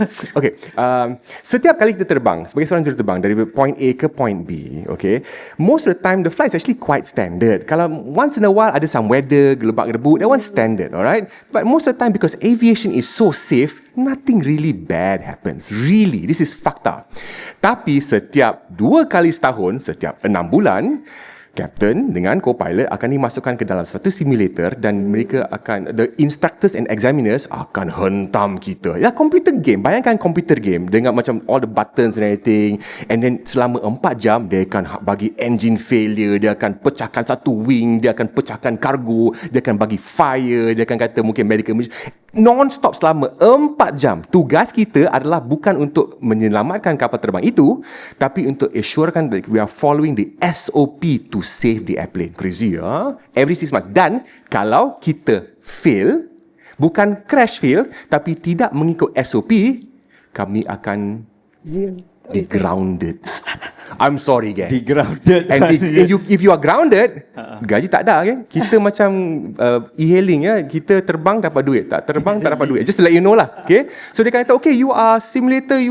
Setiap kali kita terbang sebagai seorang juruterbang dari point A ke point B, okay, most of the time the flight is actually quite standard. Kalau once in a while ada some weather, gelebak-gelebuk, that one's standard, alright. But most of the time, because aviation is so safe, nothing really bad happens. Really, this is fakta. Tapi setiap 2 kali setahun, setiap 6 bulan, Captain dengan co-pilot akan dimasukkan ke dalam satu simulator dan mereka akan, the instructors and examiners akan hentam kita. Ya, computer game. Bayangkan computer game dengan macam all the buttons and everything, and then selama 4 jam dia akan bagi engine failure, dia akan pecahkan satu wing, dia akan pecahkan kargo, dia akan bagi fire, dia akan kata mungkin medical non-stop selama 4 jam. Tugas kita adalah bukan untuk menyelamatkan kapal terbang itu, tapi untuk assurekan that we are following the SOP to save the airplane. Crazy, ya? Every 6 months. Dan kalau kita fail, bukan crash fail, tapi tidak mengikut SOP, kami akan grounded. I'm sorry, gang. Grounded. And if you are grounded, gaji tak ada, kan? Kita macam e-hailing, ya. Kita terbang dapat duit, tak terbang tak dapat duit. Just to let you know lah, okay? So dia kata, okay, you are simulator,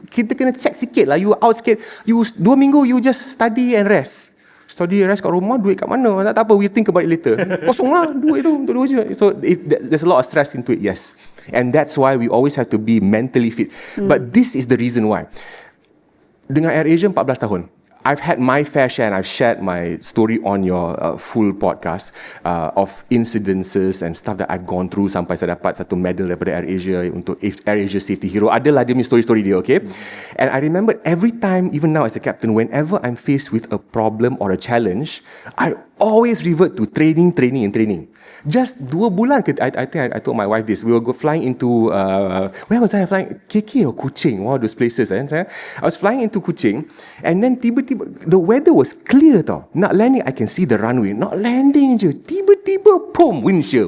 kita kena check sikit lah, you out sikit. You 2 minggu you just study and rest. Study and rest kat rumah, duit kat mana? Tak apa, we think about it later. Kosong lah duit tu untuk 2 je. So there's a lot of stress into it, yes. And that's why we always have to be mentally fit. But this is the reason why. Dengan AirAsia 14 tahun, I've had my fair share, and I've shared my story on your full podcast of incidences and stuff that I've gone through sampai saya dapat satu medal daripada AirAsia untuk AirAsia Safety Hero. Adalah dia punya story-story dia, okay? And I remember every time, even now as a captain, whenever I'm faced with a problem or a challenge, I always revert to training. Just 2 bulan, I think I told my wife this. We were flying into, where was I flying? KK or Kuching, one of those places. I was flying into Kuching, and then tiba-tiba, the weather was clear tau. Nak landing, I can see the runway. Not landing je. Tiba-tiba, boom, wind shear.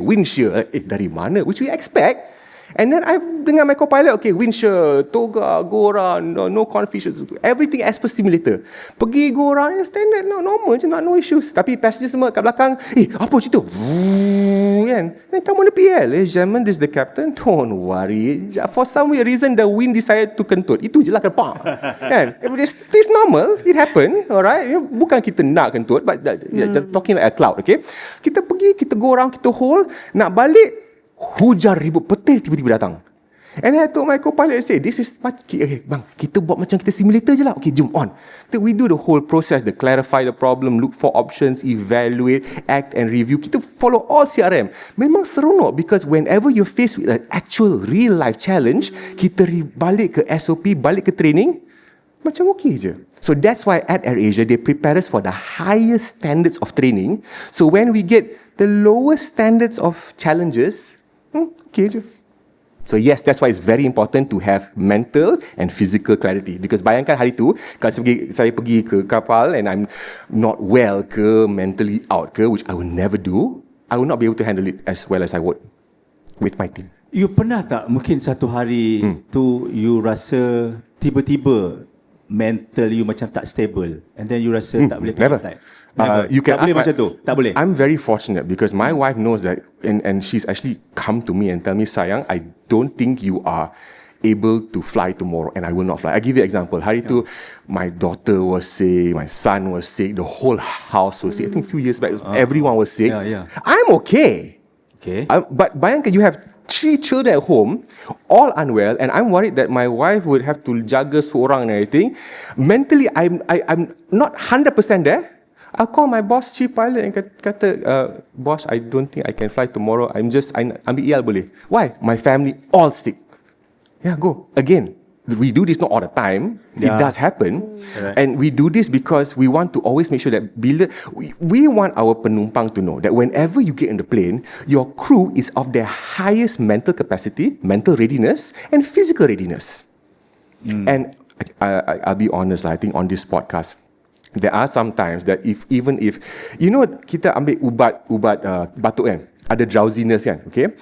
Dari mana? Which we expect. And then I dengan my co-pilot, okay, wind shear, toga, go around, no confusion, everything as per simulator. Pergi go around, standard, normal je, no issues. Tapi passenger semua kat belakang, apa cerita? Kan? Then come on the PL, gentlemen, this is the captain, don't worry. For some weird reason, the wind decided to kentut. Itu je lah kepak. Kan? It's normal, it happen, alright? Bukan kita nak kentut, but talking like a cloud, okay? Kita pergi, kita go around, kita hold, nak balik, hujan ribut petir tiba-tiba datang. And I told my co-pilot, I say, this is okay, bang, kita buat macam kita simulator je lah. Okay, jom on. So we do the whole process, the clarify the problem, look for options, evaluate, act and review. Kita follow all CRM. Memang seronok because whenever you're faced with an actual real life challenge, kita balik ke SOP, balik ke training, macam okay je. So that's why at AirAsia, they prepare us for the highest standards of training. So when we get the lowest standards of challenges, okay je. So yes, that's why it's very important to have mental and physical clarity. Because bayangkan hari tu, kalau saya pergi ke kapal and I'm not well ke, mentally out ke, which I will never do, I will not be able to handle it as well as I would with my team. You pernah tak mungkin satu hari tu you rasa tiba-tiba mental you macam tak stable and then you rasa tak boleh never. flight? You can tak boleh ask macam tu. Tak boleh. I'm very fortunate because my wife knows that, and she's actually come to me and tell me, sayang, I don't think you are able to fly tomorrow, and I will not fly. I give you an example. Hari tu, my daughter was sick, my son was sick, the whole house was sick. I think a few years back, everyone was sick. I'm okay. But bayangkan you have 3 children at home, all unwell, and I'm worried that my wife would have to jaga seorang and everything. Mentally, I'm not 100% there. I'll call my boss, chief pilot, and kata, boss, I don't think I can fly tomorrow. I ambil EL boleh. Why? My family all sick. Yeah, go. Again, we do this not all the time. It does happen. Right. And we do this because we want to always make sure that we want our penumpang to know that whenever you get in the plane, your crew is of their highest mental capacity, mental readiness, and physical readiness. And I'll be honest, I think on this podcast, there are some times that even if kita ambil ubat batuk kan, ada drowsiness kan, okay?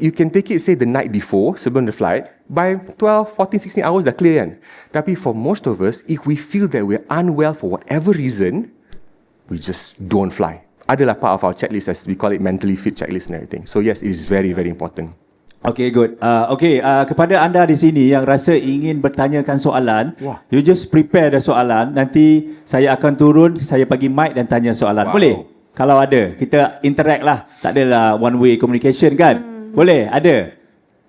You can take it, say, the night before, sebelum the flight. By 12, 14, 16 hours dah clear kan. Tapi for most of us, if we feel that we're unwell for whatever reason, we just don't fly. Adalah part of our checklist, as we call it, mentally fit checklist and everything. So yes, it is very, very important. Okay, good. Kepada anda di sini yang rasa ingin bertanyakan soalan, you just prepare the soalan. Nanti saya akan turun, saya bagi mic dan tanya soalan. Boleh? Kalau ada, kita interact lah. Tak adalah one way communication kan? Boleh? Ada?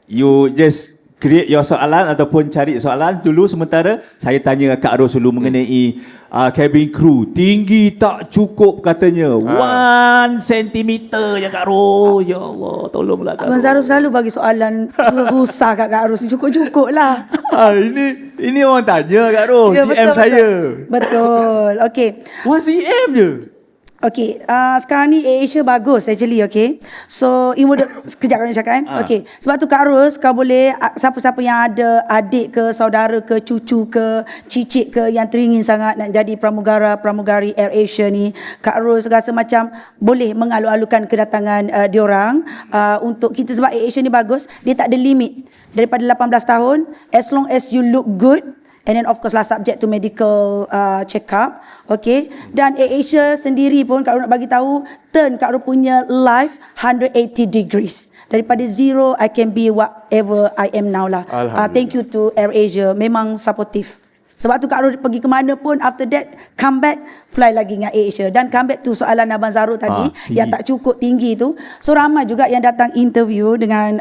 You just create your soalan ataupun cari soalan dulu, sementara saya tanya Kak Ros dulu mengenai cabin crew. Tinggi tak cukup katanya. 1 centimeter je Kak Ros. Ya Allah, tolonglah Kak Ros. Abang Zarul selalu bagi soalan susah kat Kak Ros. Cukup-cukup lah. Ini orang tanya Kak Ros. Ya, DM saya. Betul. Okay. 1 cm je. Okay, sekarang ni AirAsia bagus actually, okay. So, sekejap kau nak cakap kan. Okay, sebab tu Kak Ros, kau boleh, siapa-siapa yang ada adik ke, saudara ke, cucu ke, cicit ke yang teringin sangat nak jadi pramugari AirAsia ni, Kak Ros rasa macam boleh mengalu-alukan kedatangan diorang untuk kita, sebab AirAsia ni bagus, dia tak ada limit. Daripada 18 tahun, as long as you look good, and then of course lah subject to medical check-up. Okay. Dan AirAsia sendiri pun Kak Ru nak bagi tahu, turn Kak Ru punya life 180 degrees. Daripada zero, I can be whatever I am now lah. Thank you to AirAsia. Memang supportive. Sebab tu Kak Ru pergi ke mana pun, after that, come back, fly lagi dengan AirAsia. Dan come back to soalan Abang Zarul tadi, yang tak cukup tinggi tu. So ramai juga yang datang interview dengan,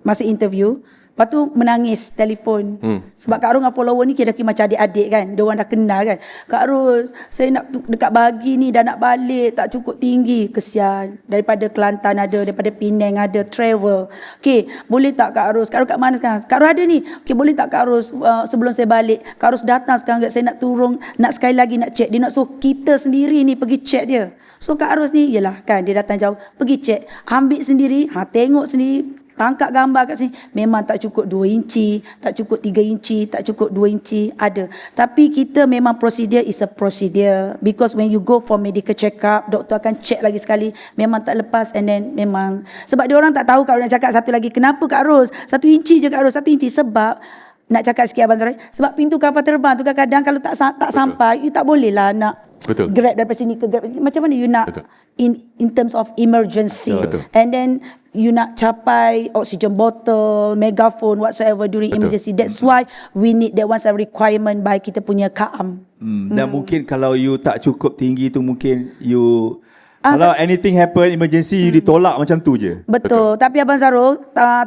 masa interview, lepas tu menangis telefon. Sebab Kak Ros dengan follower ni kira-kira macam adik-adik kan. Diorang dah kenal kan. Kak Ros, saya nak dekat Bahagi ni dah nak balik, tak cukup tinggi. Kesian. Daripada Kelantan ada, daripada Penang ada, travel. Okay, boleh tak Kak Ros? Kak Ros kat mana sekarang? Kak Ros ada ni. Okay, boleh tak Kak Ros sebelum saya balik? Kak Ros datang sekarang, saya nak turun, nak sekali lagi nak check. Dia nak suruh kita sendiri ni pergi check dia. So Kak Ros ni, yelah kan, dia datang jauh, pergi check. Ambil sendiri, tengok sendiri, tangkap gambar kat sini, memang tak cukup 2 inci, tak cukup 3 inci, tak cukup 2 inci, ada. Tapi kita memang procedure is a procedure. Because when you go for medical check-up, doktor akan check lagi sekali, memang tak lepas, and then memang, sebab dia orang tak tahu. Kalau nak cakap satu lagi, kenapa Kak Ros? 1 inci je Kak Ros, 1 inci. Sebab, nak cakap sikit Abang Zarul, sebab pintu kapal terbang tu kadang-kadang kalau tak sampai, you tak boleh lah nak grab daripada sini ke grab sini. Macam mana you nak in terms of emergency. And then you nak capai oxygen bottle, megaphone, whatsoever during emergency. That's why we need that one's a requirement by kita punya KAM. Dan mungkin kalau you tak cukup tinggi tu, mungkin you kalau anything happen, emergency, you ditolak macam tu je. Betul. Tapi Abang Zarul,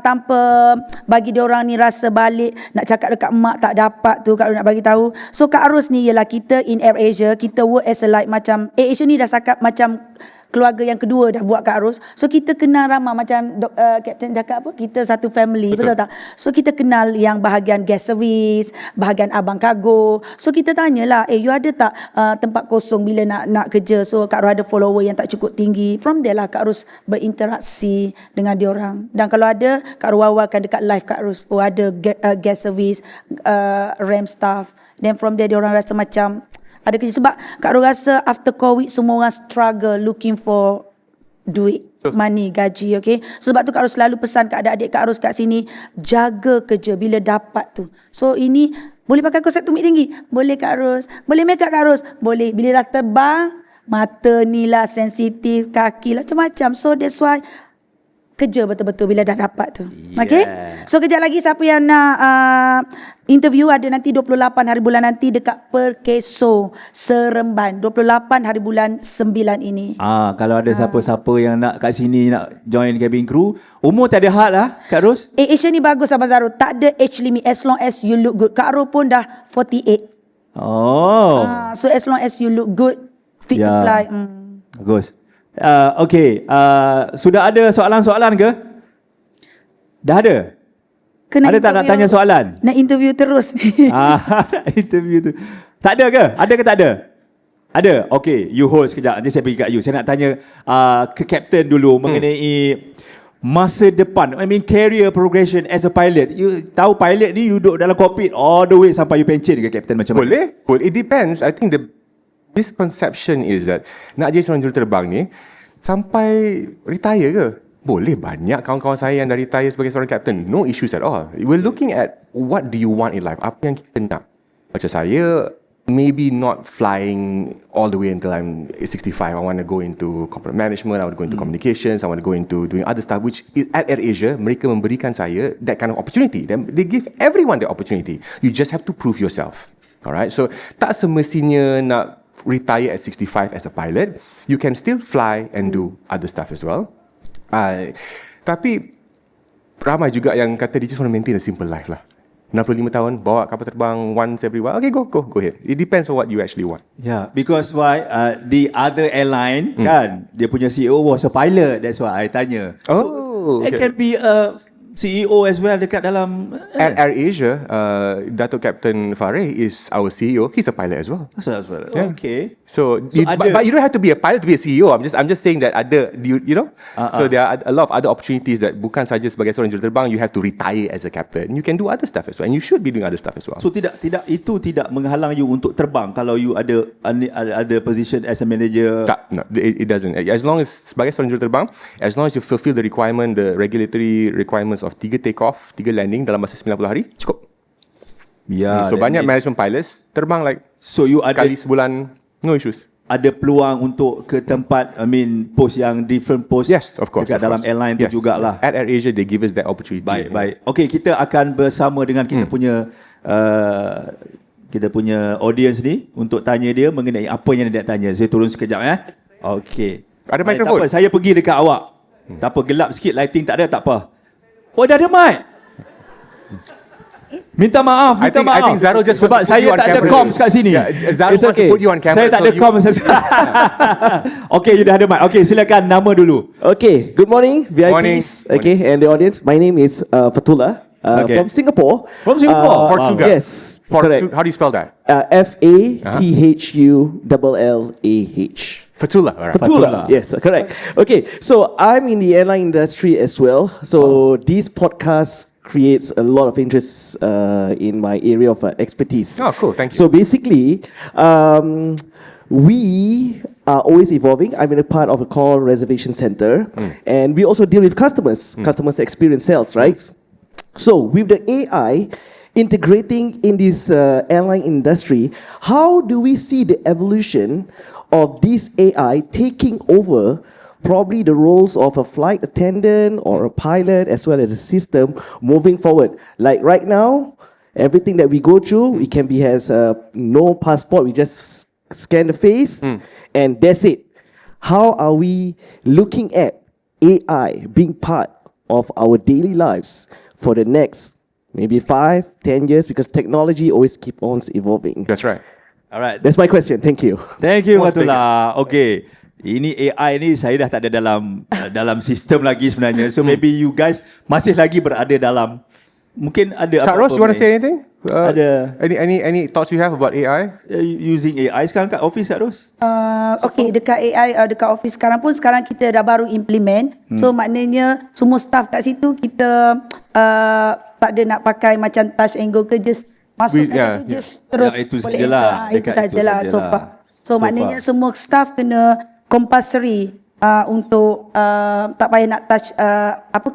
tanpa bagi dia orang ni rasa balik, nak cakap dekat mak tak dapat tu, Kak Ros nak bagi tahu. So Kak Ros ni ialah kita in AirAsia, kita work as a like macam, AirAsia ni dah cakap macam keluarga yang kedua dah buat Kak Ros. So kita kenal ramai macam Kapten cakap apa, kita satu family. Betul tak? So kita kenal yang bahagian guest service, bahagian abang kargo. So kita tanyalah, you ada tak tempat kosong bila nak kerja? So Kak Ros ada follower yang tak cukup tinggi. From there lah Kak Ros berinteraksi dengan diorang. Dan kalau ada, Kak Ros wawarkan dekat live Kak Ros. Oh ada guest service, RAM staff. Then from there diorang rasa macam ada kerja. Sebab Kak Ros rasa after COVID semua orang struggle looking for duit, money, gaji, okay. So sebab tu Kak Ros selalu pesan kat adik-adik Kak Ros kat sini, jaga kerja bila dapat tu. So ini boleh pakai konsep tumit tinggi, boleh Kak Ros, boleh make up Kak Ros, boleh. Bila dah terbang, mata ni lah sensitif, kaki lah macam-macam. So that's why kerja betul-betul bila dah dapat tu. Okay. So kejap lagi siapa yang nak interview, ada nanti 28 hari bulan nanti dekat Perkeso Seremban, 28 hari bulan 9 ini. Kalau ada siapa-siapa yang nak kat sini nak join cabin crew, umur tak ada had lah Kak Ros. AirAsia ni bagus Abang Zarul, tak ada age limit as long as you look good. Kak Ros pun dah 48. Oh. So as long as you look good, fit to fly. Bagus. Okay. Sudah ada soalan-soalan ke? Dah ada? Kena Ada tak nak tanya soalan? Nak interview terus. Interview tu. Tak ada ke? Ada ke tak ada? Ada. Okay, you hold sekejap. Nanti saya pergi kat you. Saya nak tanya ke Kapten dulu mengenai masa depan. I mean career progression as a pilot. You tahu pilot ni duduk dalam cockpit all the way sampai you pencen ke Kapten macam mana? Boleh. It depends. I think the misconception is that nak jadi seorang juruterbang ni sampai retire ke? Boleh. Banyak kawan-kawan saya yang dah retire sebagai seorang captain. No issues at all. We're looking at what do you want in life. Apa yang kita nak. Macam saya, maybe not flying all the way until I'm 65. I want to go into corporate management. I want to go into communications. I want to go into doing other stuff. Which at AirAsia, mereka memberikan saya that kind of opportunity. They give everyone the opportunity. You just have to prove yourself. Alright. So tak semestinya nak retire at 65 as a pilot. You can still fly and do other stuff as well. Tapi ramai juga yang kata dia just want to maintain a simple life lah. 65 tahun, bawa kapal terbang once every while. Okay, go ahead. It depends on what you actually want. Yeah, because why? The other airline kan, dia punya CEO was a pilot. That's why I tanya. Oh, It can be a CEO as well dekat dalam At AirAsia, Dato' Kapten Fareh is our CEO. He's a pilot as well. Yeah. Okay. So, ada- but you don't have to be a pilot to be a CEO. I'm just saying that ada, you know. So there are a lot of other opportunities that bukan saja sebagai seorang juruterbang you have to retire as a captain. You can do other stuff as well, and you should be doing other stuff as well. So tidak tidak menghalang you untuk terbang kalau you ada position as a manager. Tak, no, it doesn't. As long as sebagai seorang juruterbang, as long as you fulfill the requirement, the regulatory requirements of 3 take off, 3 landing dalam masa 90 hari, cukup. Yeah. So banyak management pilots terbang like So you ada kali sebulan, no issues. ada peluang untuk ke tempat, I mean, post yang different post. Yes, of course. Dekat of dalam course. airline tu jugalah. At AirAsia, they give us that opportunity. Baik. Okay, kita akan bersama dengan kita punya audience ni untuk tanya dia mengenai apa yang dia nak tanya. Saya turun sekejap Okay. Ada Baik, mikrofon? tak apa, saya pergi dekat awak. Tak apa, gelap sikit, lighting tak ada, tak apa. Oh, dah ada mic. Minta maaf. I think Zaro just sebab wants to put saya you on tak ada camera. comms kat sini. Yeah, Zaro wants to put you on camera. Saya tak ada comms. Okay, you dah ada mic. Okay, silakan nama dulu. Okay, good morning, VIPs. Morning. Okay, and the audience. My name is Fatullah Okay. from Singapore. From Singapore? Portugal. Yes, correct. How do you spell that? FATHULLAH. Fatullah. Alright. Fatullah. Yes, correct. Okay, so I'm in the airline industry as well. So this podcast creates a lot of interest in my area of expertise. Oh, cool. Thank you. So basically, we are always evolving. I'm in a part of a call reservation center, and we also deal with customers, customers experience sales, right? So with the AI integrating in this airline industry, how do we see the evolution of this AI taking over probably the roles of a flight attendant or a pilot as well as a system moving forward? Like right now, everything that we go through, it can be as no passport, we just scan the face and that's it. How are we looking at AI being part of our daily lives for the next maybe 5-10 years, because technology always keep on evolving? That's right. Alright. That's my question. Thank you. Thank you, Fatullah. Okay. Ini AI ni saya dah tak ada dalam sistem lagi sebenarnya. So maybe you guys masih lagi berada dalam, mungkin ada Kak Ros, you want to say anything? Ada. Any thoughts you have about AI? Using AI sekarang kat office, Kak Ros? Okay, dekat AI, dekat office sekarang kita dah baru implement. So maknanya semua staff kat situ kita tak ada nak pakai macam touch and go ke, just masuk kat situ, just terus itu boleh sajalah. enter. Itu sajalah so far. So maknanya semua staff kena compulsory untuk tak payah nak touch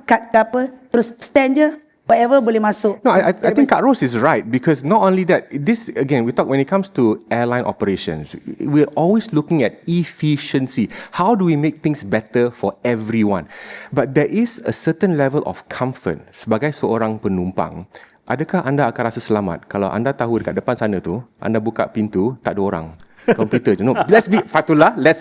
card ke apa, terus stand je, whatever boleh masuk. No, I think Kak Ros is right, because not only that, this again, we talk when it comes to airline operations, we're always looking at efficiency. How do we make things better for everyone? But there is a certain level of comfort sebagai seorang penumpang. Adakah anda akan rasa selamat kalau anda tahu dekat depan sana tu, anda buka pintu, tak ada orang? Komputer je. No, let's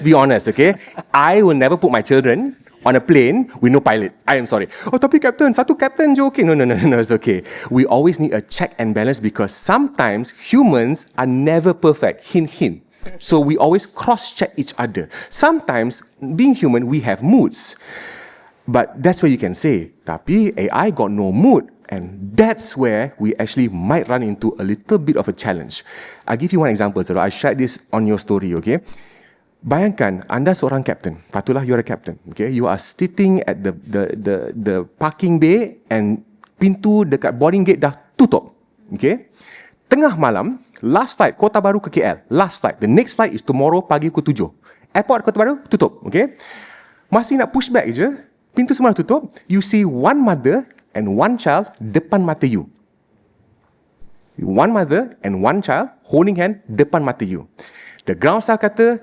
be honest, okay? I will never put my children on a plane with no pilot. I am sorry. Oh, tapi captain, satu captain je okay. No, it's okay. We always need a check and balance because sometimes humans are never perfect. Hint, hint. So we always cross-check each other. Sometimes, being human, we have moods. But that's where you can say, tapi AI got no mood. And that's where we actually might run into a little bit of a challenge. I'll give you one example. So I shared this on your story, okay? Bayangkan anda seorang captain. Patutlah you're a captain. Okay, you are sitting at the parking bay and pintu dekat boarding gate dah tutup. Okay, tengah malam, last flight Kota Baru ke KL. Last flight. The next flight is tomorrow pagi pukul 7. Airport Kota Baru tutup. Okay, masih nak push back je, pintu semua dah tutup. You see one mother and one child depan mata you. One mother and one child holding hand depan mata you. The ground staff kata,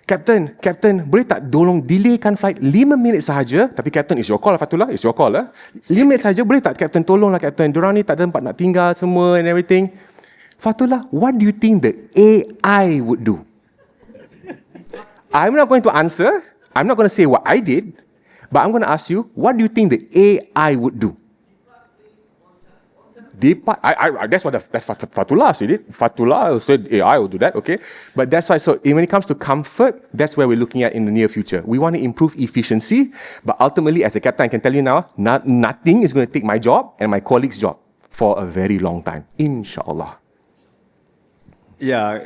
Captain, boleh tak tolong delaykan flight 5 minit sahaja? Tapi Captain, it's your call Fatullah, it's your call lah. 5 minit sahaja, boleh tak Captain, tolonglah Captain. Diorang ni tak ada tempat nak tinggal semua and everything. Fatullah, what do you think the AI would do? I'm not going to answer. I'm not going to say what I did. But I'm going to ask you, what do you think the AI would do? That's what Fatullah said it. Fatullah said AI will do that, okay? But that's why, so when it comes to comfort, that's where we're looking at in the near future. We want to improve efficiency, but ultimately, as a captain, I can tell you now, nothing is going to take my job and my colleague's job for a very long time. InsyaAllah. Ya,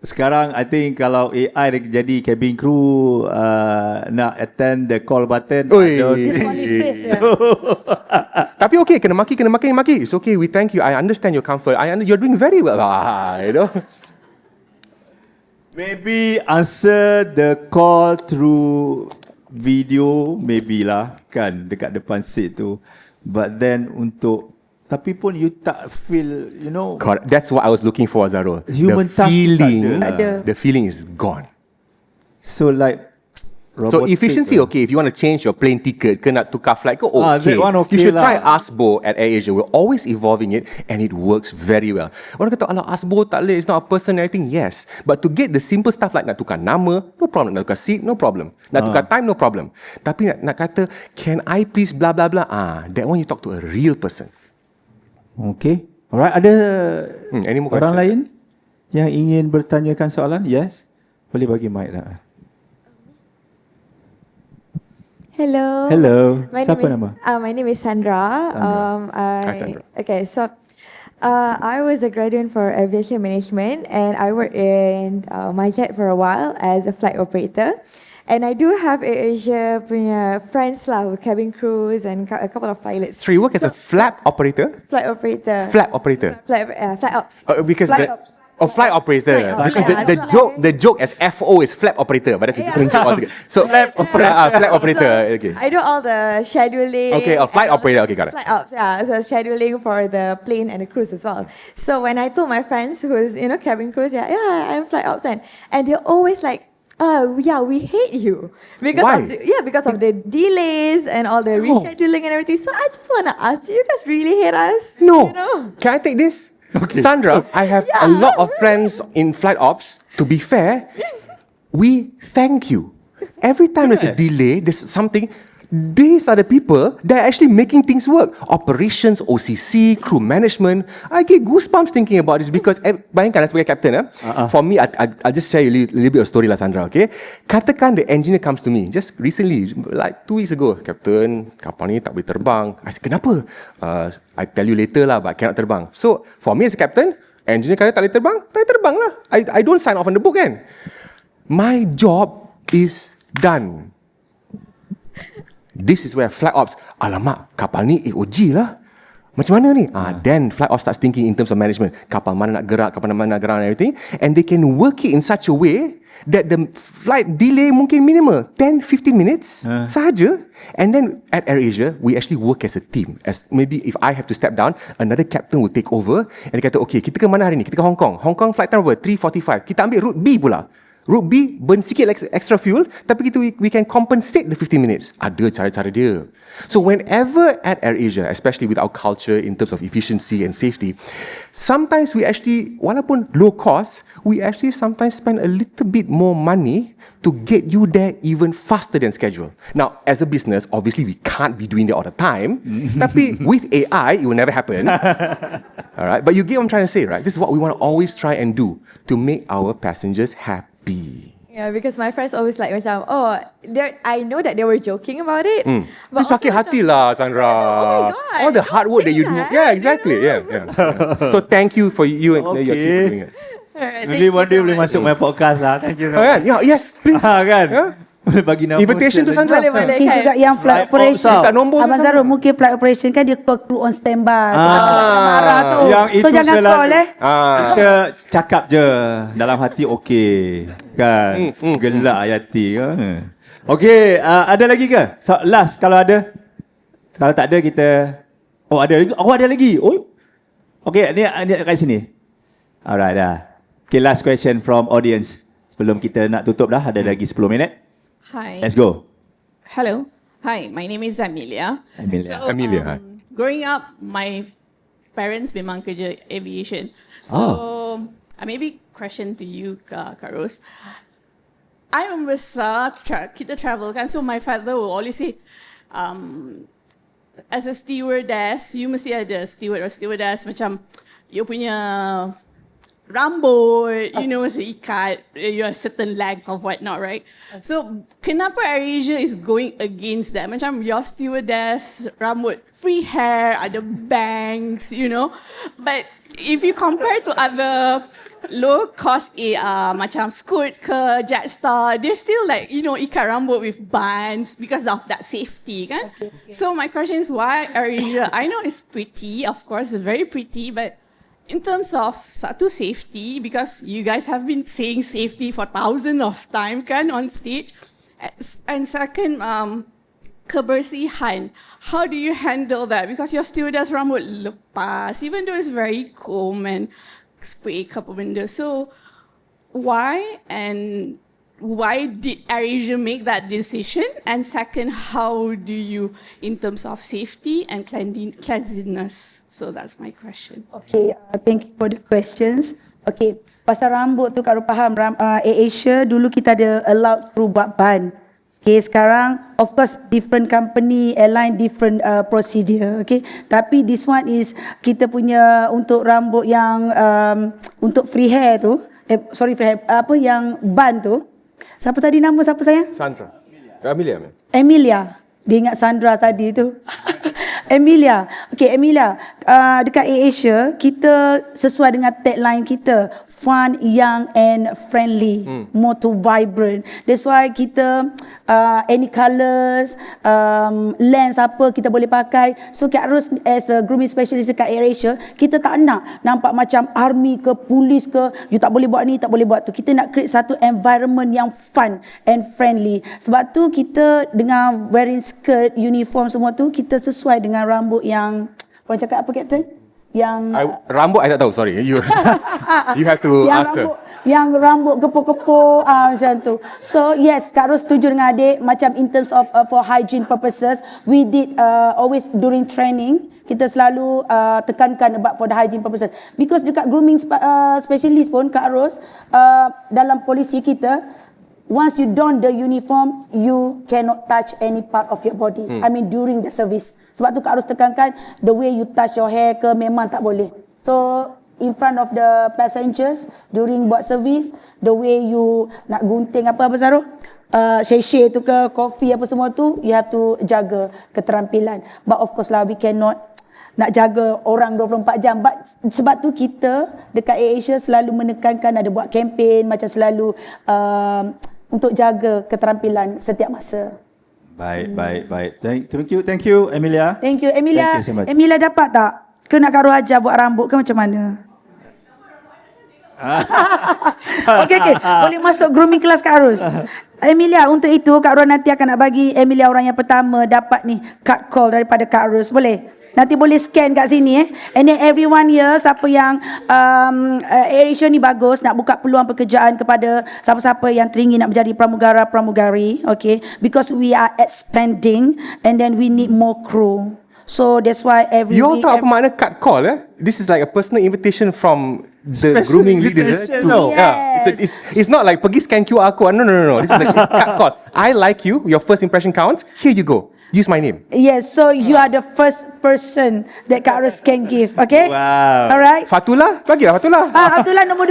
sekarang I think kalau AI jadi cabin crew nak attend the call button, tapi okay, kena maki. It's okay, we thank you. I understand your comfort. You're doing very well. You know. Maybe answer the call through video, maybe lah kan dekat depan seat tu. But then tapi pun you tak feel, you know. Correct. That's what I was looking for, Zarul. Human touch tak ada. The feeling is gone. So like So efficiency okay. If you want to change your plane ticket, kena tukar flight, go okay. That one okay. You should try Asbo at AirAsia. We're always evolving it, and it works very well. Orang kata, alah Asbo tak boleh, it's not a person and everything. Yes, but to get the simple stuff like nak tukar nama, no problem. Nak tukar seat, no problem. Nak tukar time, no problem. Tapi nak kata, can I please blah blah blah? That one you talk to a real person. Okay. Alright. Ada any more orang question? lain yang ingin bertanyakan soalan? Yes. Boleh bagi mic dah. Hello. Hello. Siapa nama? My name is Sandra. Hi, Sandra. Okay, so I was a graduate for aviation management, and I worked in MyJet for a while as a flight operator. And I do have AirAsia punya friends lah with cabin crews and a couple of pilots. So you work as a flap operator? Flight operator. Flap operator. Flight ops. Because flight the ops. Oh, flight operator. Flight ops, Because yeah. the joke as FO is flap operator, but that's a different job altogether. So flap operator. Okay. I do all the scheduling. Okay, flight operator. Okay, got it. Flight ops, yeah. So scheduling for the plane and the cruise as well. So when I told my friends who's cabin crews, yeah, I'm flight ops, and they're always like, yeah, we hate you because because of the delays and all the rescheduling and everything. So I just want to ask, do you guys really hate us? No. You know? Can I take this? Okay. Sandra, I have a lot of friends in flight ops. To be fair, we thank you. Every time there's a delay, there's something. These are the people that are actually making things work. Operations, OCC, crew management. I get goosebumps thinking about this because bayangkan sebagai captain, for me, I'll just share a little bit of story lah, Sandra, okay? Katakan the engineer comes to me just recently, like 2 weeks ago, Captain, kapal ni tak boleh terbang. I said, kenapa? I tell you later lah, but I cannot terbang. So, for me as a captain, engineer kata tak boleh terbang, tak boleh terbang lah. I don't sign off on the book kan. My job is done. This is where flight ops, alamak, kapal ni AOG lah. Macam mana ni? Then flight ops starts thinking in terms of management. Kapal mana nak gerak, kapal mana nak gerak and everything. And they can work it in such a way that the flight delay mungkin minimal 10-15 minutes sahaja. And then at AirAsia, we actually work as a team. As maybe if I have to step down, another captain will take over. And dia kata, okay, kita ke mana hari ni? Kita ke Hong Kong. Hong Kong flight time berapa? 3:45. Kita ambil route B pula. Route B, burn sikit extra fuel, tapi we can compensate the 15 minutes. Ada cara-cara dia. So whenever at AirAsia, especially with our culture in terms of efficiency and safety, sometimes we actually, walaupun low cost, we actually sometimes spend a little bit more money to get you there even faster than schedule. Now, as a business, obviously we can't be doing that all the time. Tapi with AI, it will never happen. All right, but you get what I'm trying to say, right? This is what we want to always try and do to make our passengers happy. Yeah, because my friends always like macam, I know that they were joking about it. But sakit hati lah, Sandra. Oh my God, all the hard work that you do. Yeah, exactly. Yeah. So thank you for you and your team for doing it. Alright, Really thank one you day so boleh much. masuk my podcast lah. Thank you so Oh, much. yeah, yes, please. Kan? Yeah. Boleh bagi nama. Invitation to Sandra. Boleh. Mungkin juga yang flight operation. Tak nombor Abang tu, Zarul, mungkin flight operation kan dia crew on standby. Marah tu. Yang So itu jangan selalu- call Kita cakap je dalam hati okey kan. Gelak hati kan. Okey, ada lagi ke? So, last kalau ada. Kalau tak ada kita ada lagi. Ada lagi. Okey, ni kat sini. Alright dah. Okay, last question from audience. Sebelum kita nak tutup dah, ada lagi 10 minit. Hi. Let's go. Hello. Hi, my name is Amelia. Amelia. Amelia, hi. Growing up, my parents memang kerja aviation. So, maybe question to you, Kak Ros. I membesar, kita travel kan, so my father will always say, as a stewardess, you mesti ada steward or stewardess, macam, you punya rambut, mesti ikat, you have a certain length of whatnot, right? So, kenapa AirAsia is going against that? Macam your stewardess, rambut, free hair, ada bangs, But if you compare to other low-cost macam Scoot ke Jetstar, they're still like, ikat rambut with bands because of that safety, kan? So, my question is, why AirAsia? I know it's pretty, of course, it's very pretty, but in terms of satu safety, because you guys have been saying safety for thousands of times kan on stage, and second, kebersihan. How do you handle that? Because your stewardess rambut lepas, even though it's very cool and spray couple windows. So why did AirAsia make that decision? And second, how do you, in terms of safety and cleanliness? So that's my question. Okay, thank you for the questions. Okay, pasal rambut tu kalau faham, AirAsia dulu kita ada allowed crew buat ban. Okay, sekarang of course different company, airline different procedure. Okay, tapi this one is kita punya untuk rambut yang untuk free hair tu, free hair, yang ban tu. Siapa tadi nama siapa sayang? Sandra. Amelia. Emilia. Dia ingat Sandra tadi tu. Emilia. Okay, Emilia. Dekat AirAsia, kita sesuai dengan tagline kita. Fun, young and friendly. More to vibrant. That's why kita any colours, lens apa kita boleh pakai. So Kak Ros as a grooming specialist dekat AirAsia, kita tak nak nampak macam army ke, polis ke, you tak boleh buat ni, tak boleh buat tu. Kita nak create satu environment yang fun and friendly. Sebab tu kita dengan wearing skirt, uniform semua tu, kita sesuai dengan rambut yang, orang cakap apa Captain? Rambut I tak tahu, sorry. You have to ask her. Yang rambut kepuk-kepuk macam tu. So yes, Kak Ros setuju dengan adik. Macam in terms of for hygiene purposes, we did always during training, kita selalu tekankan about for the hygiene purposes. Because dekat grooming specialist pun Kak Ros, dalam polisi kita, once you don the uniform, you cannot touch any part of your body. I mean during the service. Sebab tu Kak Ros tekankan, the way you touch your hair ke memang tak boleh. So in front of the passengers during buat service, the way you nak gunting apa Zarul, share tu ke coffee apa semua tu, you have to jaga keterampilan. But of course lah, we cannot nak jaga orang 24 jam. But sebab tu kita dekat AirAsia selalu menekankan, ada buat kempen macam selalu untuk jaga keterampilan setiap masa. Baik. Thank you, Amelia. Thank you, Emilia. Thank you so much. Emilia dapat tak? Ke nak Kak Ros ajar buat rambut ke macam mana? Okay. Boleh masuk grooming kelas Kak Ros. Emilia, untuk itu Kak Ros nanti akan nak bagi Emilia orang yang pertama dapat ni cut call daripada Kak Ros. Boleh? Nanti boleh scan kat sini And then everyone here, siapa yang AirAsia ni bagus, nak buka peluang pekerjaan kepada siapa-siapa yang teringin nak menjadi pramugara-pramugari, okay? Because we are expanding and then we need more crew. So that's why every You all week... tahu apa makna cut call This is like a personal invitation from the grooming leader invitation, to, no. Yes. So it's not like pergi scan QR code. No. This is like cut call. I like you. Your first impression counts. Here you go. Use my name. Yes, so you are the first person that Kak Ros can give, okay? Wow. Alright? Fatullah, bagilah Fatullah. Abdullah nombor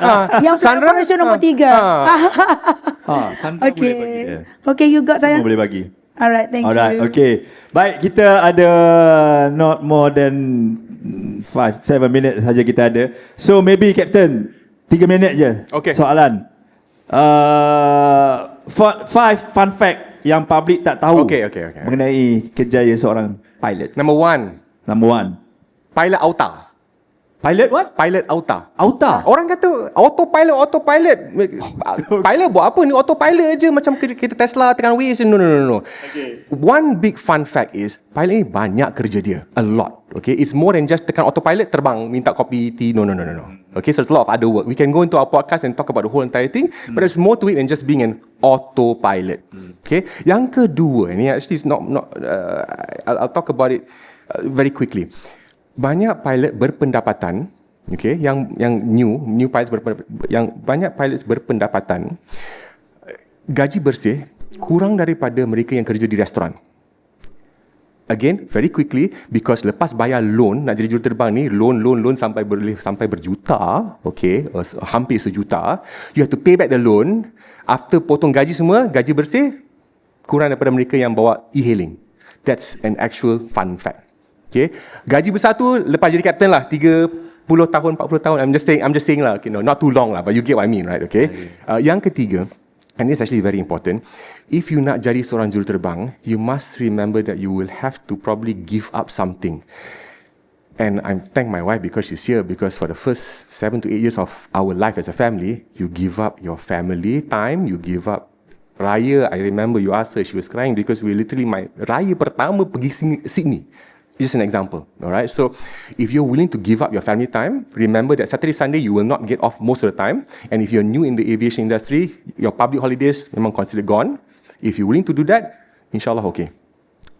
2. Yang Sandra? Corporation nombor 3. Sandra boleh bagi Okay. dia. Okay, you got Semua sayang. boleh bagi. Alright, thank Alright, you. okay. Baik, kita ada not more than 7 minutes saja kita ada. So maybe Captain, 3 minit je. Okay. Soalan. 5 fun fact yang public tak tahu Okay. mengenai kerjaya seorang pilot. Number 1, Number 1. pilot auta. Pilot what? Pilot auta. Auta. Orang kata autopilot. Pilot buat apa ni? Autopilot je macam kereta Tesla tekan waste. No. Okay. One big fun fact is pilot ni banyak kerja dia. A lot. Okay, it's more than just tekan autopilot terbang minta kopi tea. No. Okay, so there's a lot of other work. We can go into our podcast and talk about the whole entire thing, but there's more to it than just being an autopilot. Okay, yang kedua ni actually is not I'll talk about it very quickly. Banyak pilot berpendapatan, okay, yang new pilots yang banyak pilots berpendapatan gaji bersih kurang daripada mereka yang kerja di restoran. Again, very quickly, because lepas bayar loan nak jadi juruterbang ni, loan sampai berjuta, okay, hampir sejuta, you have to pay back the loan. After potong gaji semua, gaji bersih kurang daripada mereka yang bawa e-hailing. That's an actual fun fact. Okay, gaji besar tu lepas jadi captain lah, 30 tahun, 40 tahun. I'm just saying lah, okay, no, not too long lah, but you get what I mean, right? Okay. Yang ketiga, and this is actually very important. If you nak jadi seorang juruterbang, you must remember that you will have to probably give up something. And I thank my wife because she's here, because for the first 7 to 8 years of our life as a family, you give up your family time, you give up Raya. I remember you asked her, she was crying because we literally, my Raya pertama pergi Sydney. Just an example, alright? So, if you're willing to give up your family time, remember that Saturday, Sunday, you will not get off most of the time. And if you're new in the aviation industry, your public holidays memang considered gone. If you're willing to do that, inshallah, okay.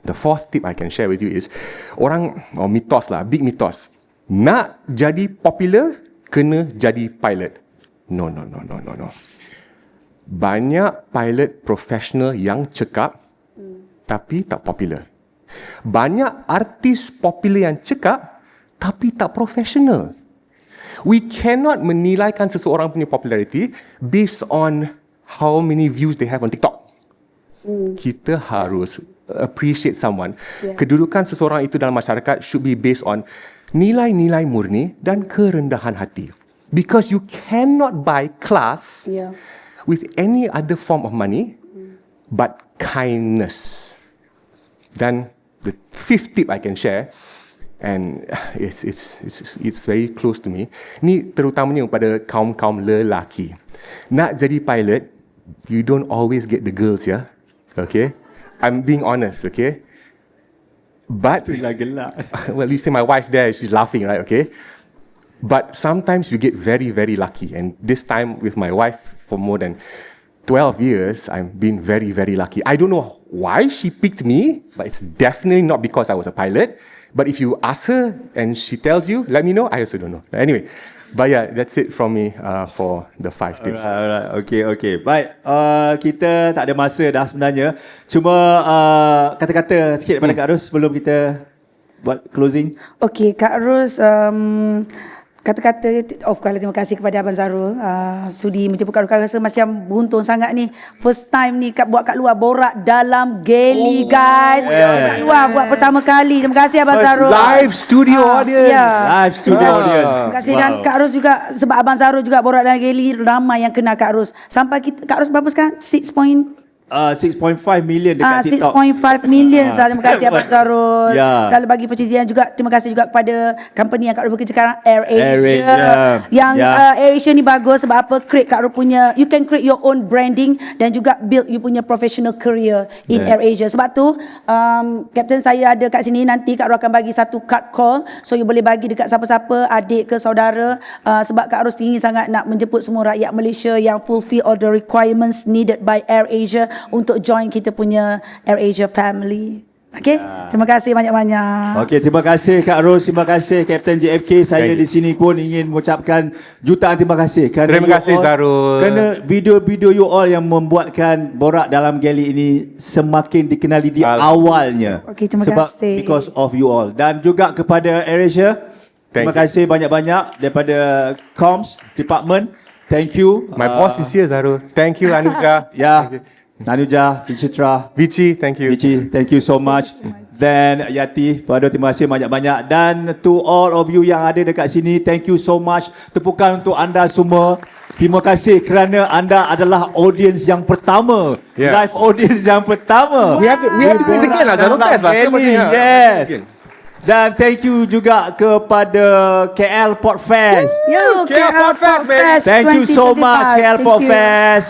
The fourth tip I can share with you is, mitos lah, big mitos. Nak jadi popular, kena jadi pilot. No. Banyak pilot profesional yang cekap, tapi tak popular. Banyak artis popular yang cekap tapi tak profesional. We cannot menilaikan seseorang punya popularity based on how many views they have on TikTok. Kita harus appreciate someone. Kedudukan seseorang itu dalam masyarakat should be based on nilai-nilai murni dan kerendahan hati. Because you cannot buy class with any other form of money but kindness. Dan the fifth tip I can share, and it's very close to me. Ni terutamanya pada kaum lelaki. Nak jadi pilot, you don't always get the girls, yeah. Okay, I'm being honest, okay. But well, you see my wife there, she's laughing, right? Okay. But sometimes you get very, very lucky, and this time with my wife for more than 12 years, I've been very, very lucky. I don't know why she picked me, but it's definitely not because I was a pilot. But if you ask her and she tells you, let me know. I also don't know. Anyway, but yeah, that's it from me for the 5 tips. Alright. Okay. Baik, kita tak ada masa dah sebenarnya. Cuma kata-kata sikit daripada Kak Ros sebelum kita buat closing. Okay, Kak Ros, kata-kata terima kasih kepada Abang Zarul, sudi menjemput Kak Ros. Rasa macam beruntung sangat ni. First time ni buat kat luar, Borak dalam Galley, guys. Kat luar buat pertama kali. Terima kasih Abang Zarul. Live studio audience. Live studio audience. Terima kasih. Dan Kak Ros juga, sebab Abang Zarul juga Borak dalam Galley, ramai yang kenal Kak Ros. Sampai Kak Ros berapa sekarang? 6 point 6.5 million dekat TikTok. 6.5 million. Terima kasih Abang Zarul. Ya. Selalu bagi percutian juga. Terima kasih juga kepada company yang Kak Ru bekerja sekarang, AirAsia. AirAsia. Yang Ya. AirAsia ni bagus sebab apa? Create Kak Ru punya, you can create your own branding dan juga build you punya professional career in AirAsia. Sebab tu Kapten saya ada kat sini, nanti Kak Ru akan bagi satu card call, so you boleh bagi dekat siapa-siapa, adik ke saudara, sebab Kak Ru ingin sangat nak menjemput semua rakyat Malaysia yang fulfill all the requirements needed by AirAsia untuk join kita punya AirAsia family. Okay, terima kasih banyak-banyak. Okey, terima kasih Kak Ros, terima kasih Kapten JFK. Saya di sini pun ingin mengucapkan jutaan terima kasih. Terima kasih Zarul. Kerana video-video you all yang membuatkan Borak dalam Galley ini semakin dikenali di awalnya. Okey, terima Sebab kasih. because of you all. Dan juga kepada AirAsia, terima kasih banyak-banyak daripada Comms Department. Thank you. My boss is here, Zarul. Thank you, Anuja. Ya, Nanuja, Vicitra, Vici, thank you. Vici, thank you so much. Then Yati, pada terima kasih banyak-banyak. Dan to all of you yang ada dekat sini, thank you so much. Tepukan untuk anda semua. Terima kasih kerana anda adalah audience yang pertama. Yeah. Live audience yang pertama. We have to do this again lah, Zarul. Dalam Test lah. Galley, yes. Dan thank you juga kepada KL Podfest. Yo, KL Podfest, Thank you so 2025. much KL Thank you. Podfest.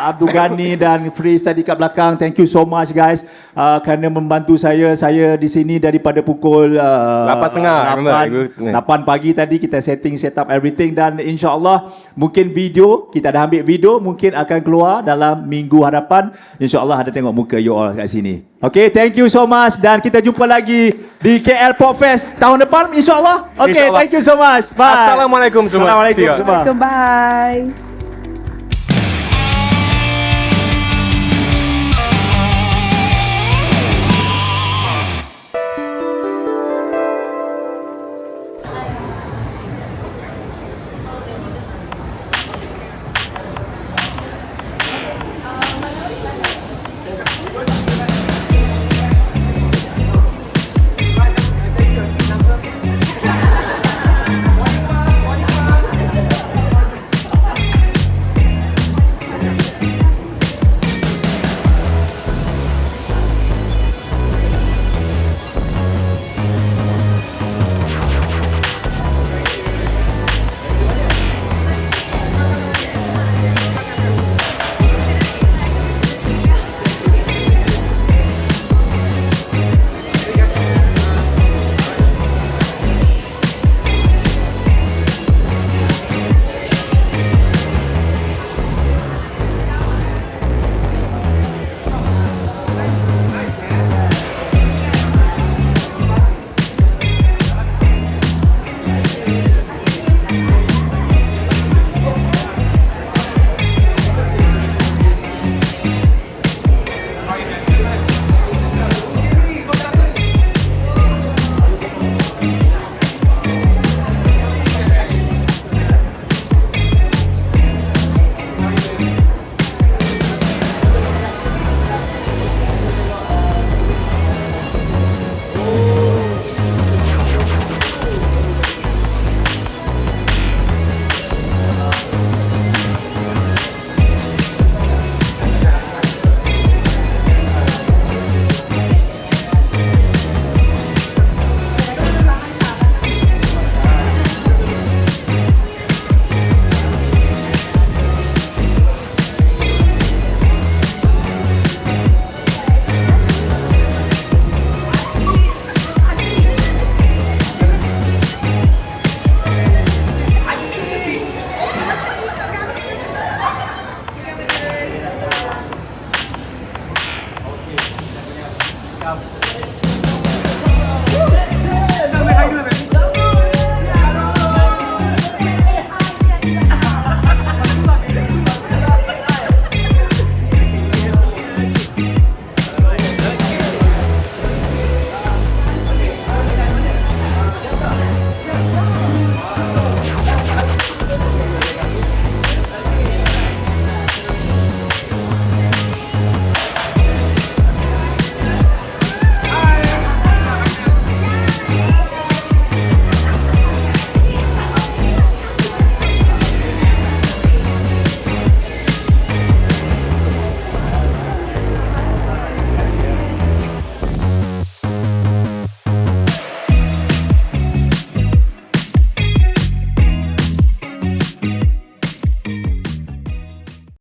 Abdul Ghani dan Fris tadi kat belakang. Thank you so much guys kerana membantu saya. Saya di sini daripada pukul 8.30. 8 pagi tadi kita set up everything, dan insya-Allah mungkin video kita dah ambil video mungkin akan keluar dalam minggu hadapan. Insya-Allah ada tengok muka you all kat sini. Okay, thank you so much dan kita jumpa lagi di KL Podfest tahun depan insya-Allah. Okay, InsyaAllah. thank you so much. Bye. Assalamualaikum semua. Assalamualaikum See ya. semua. Bye.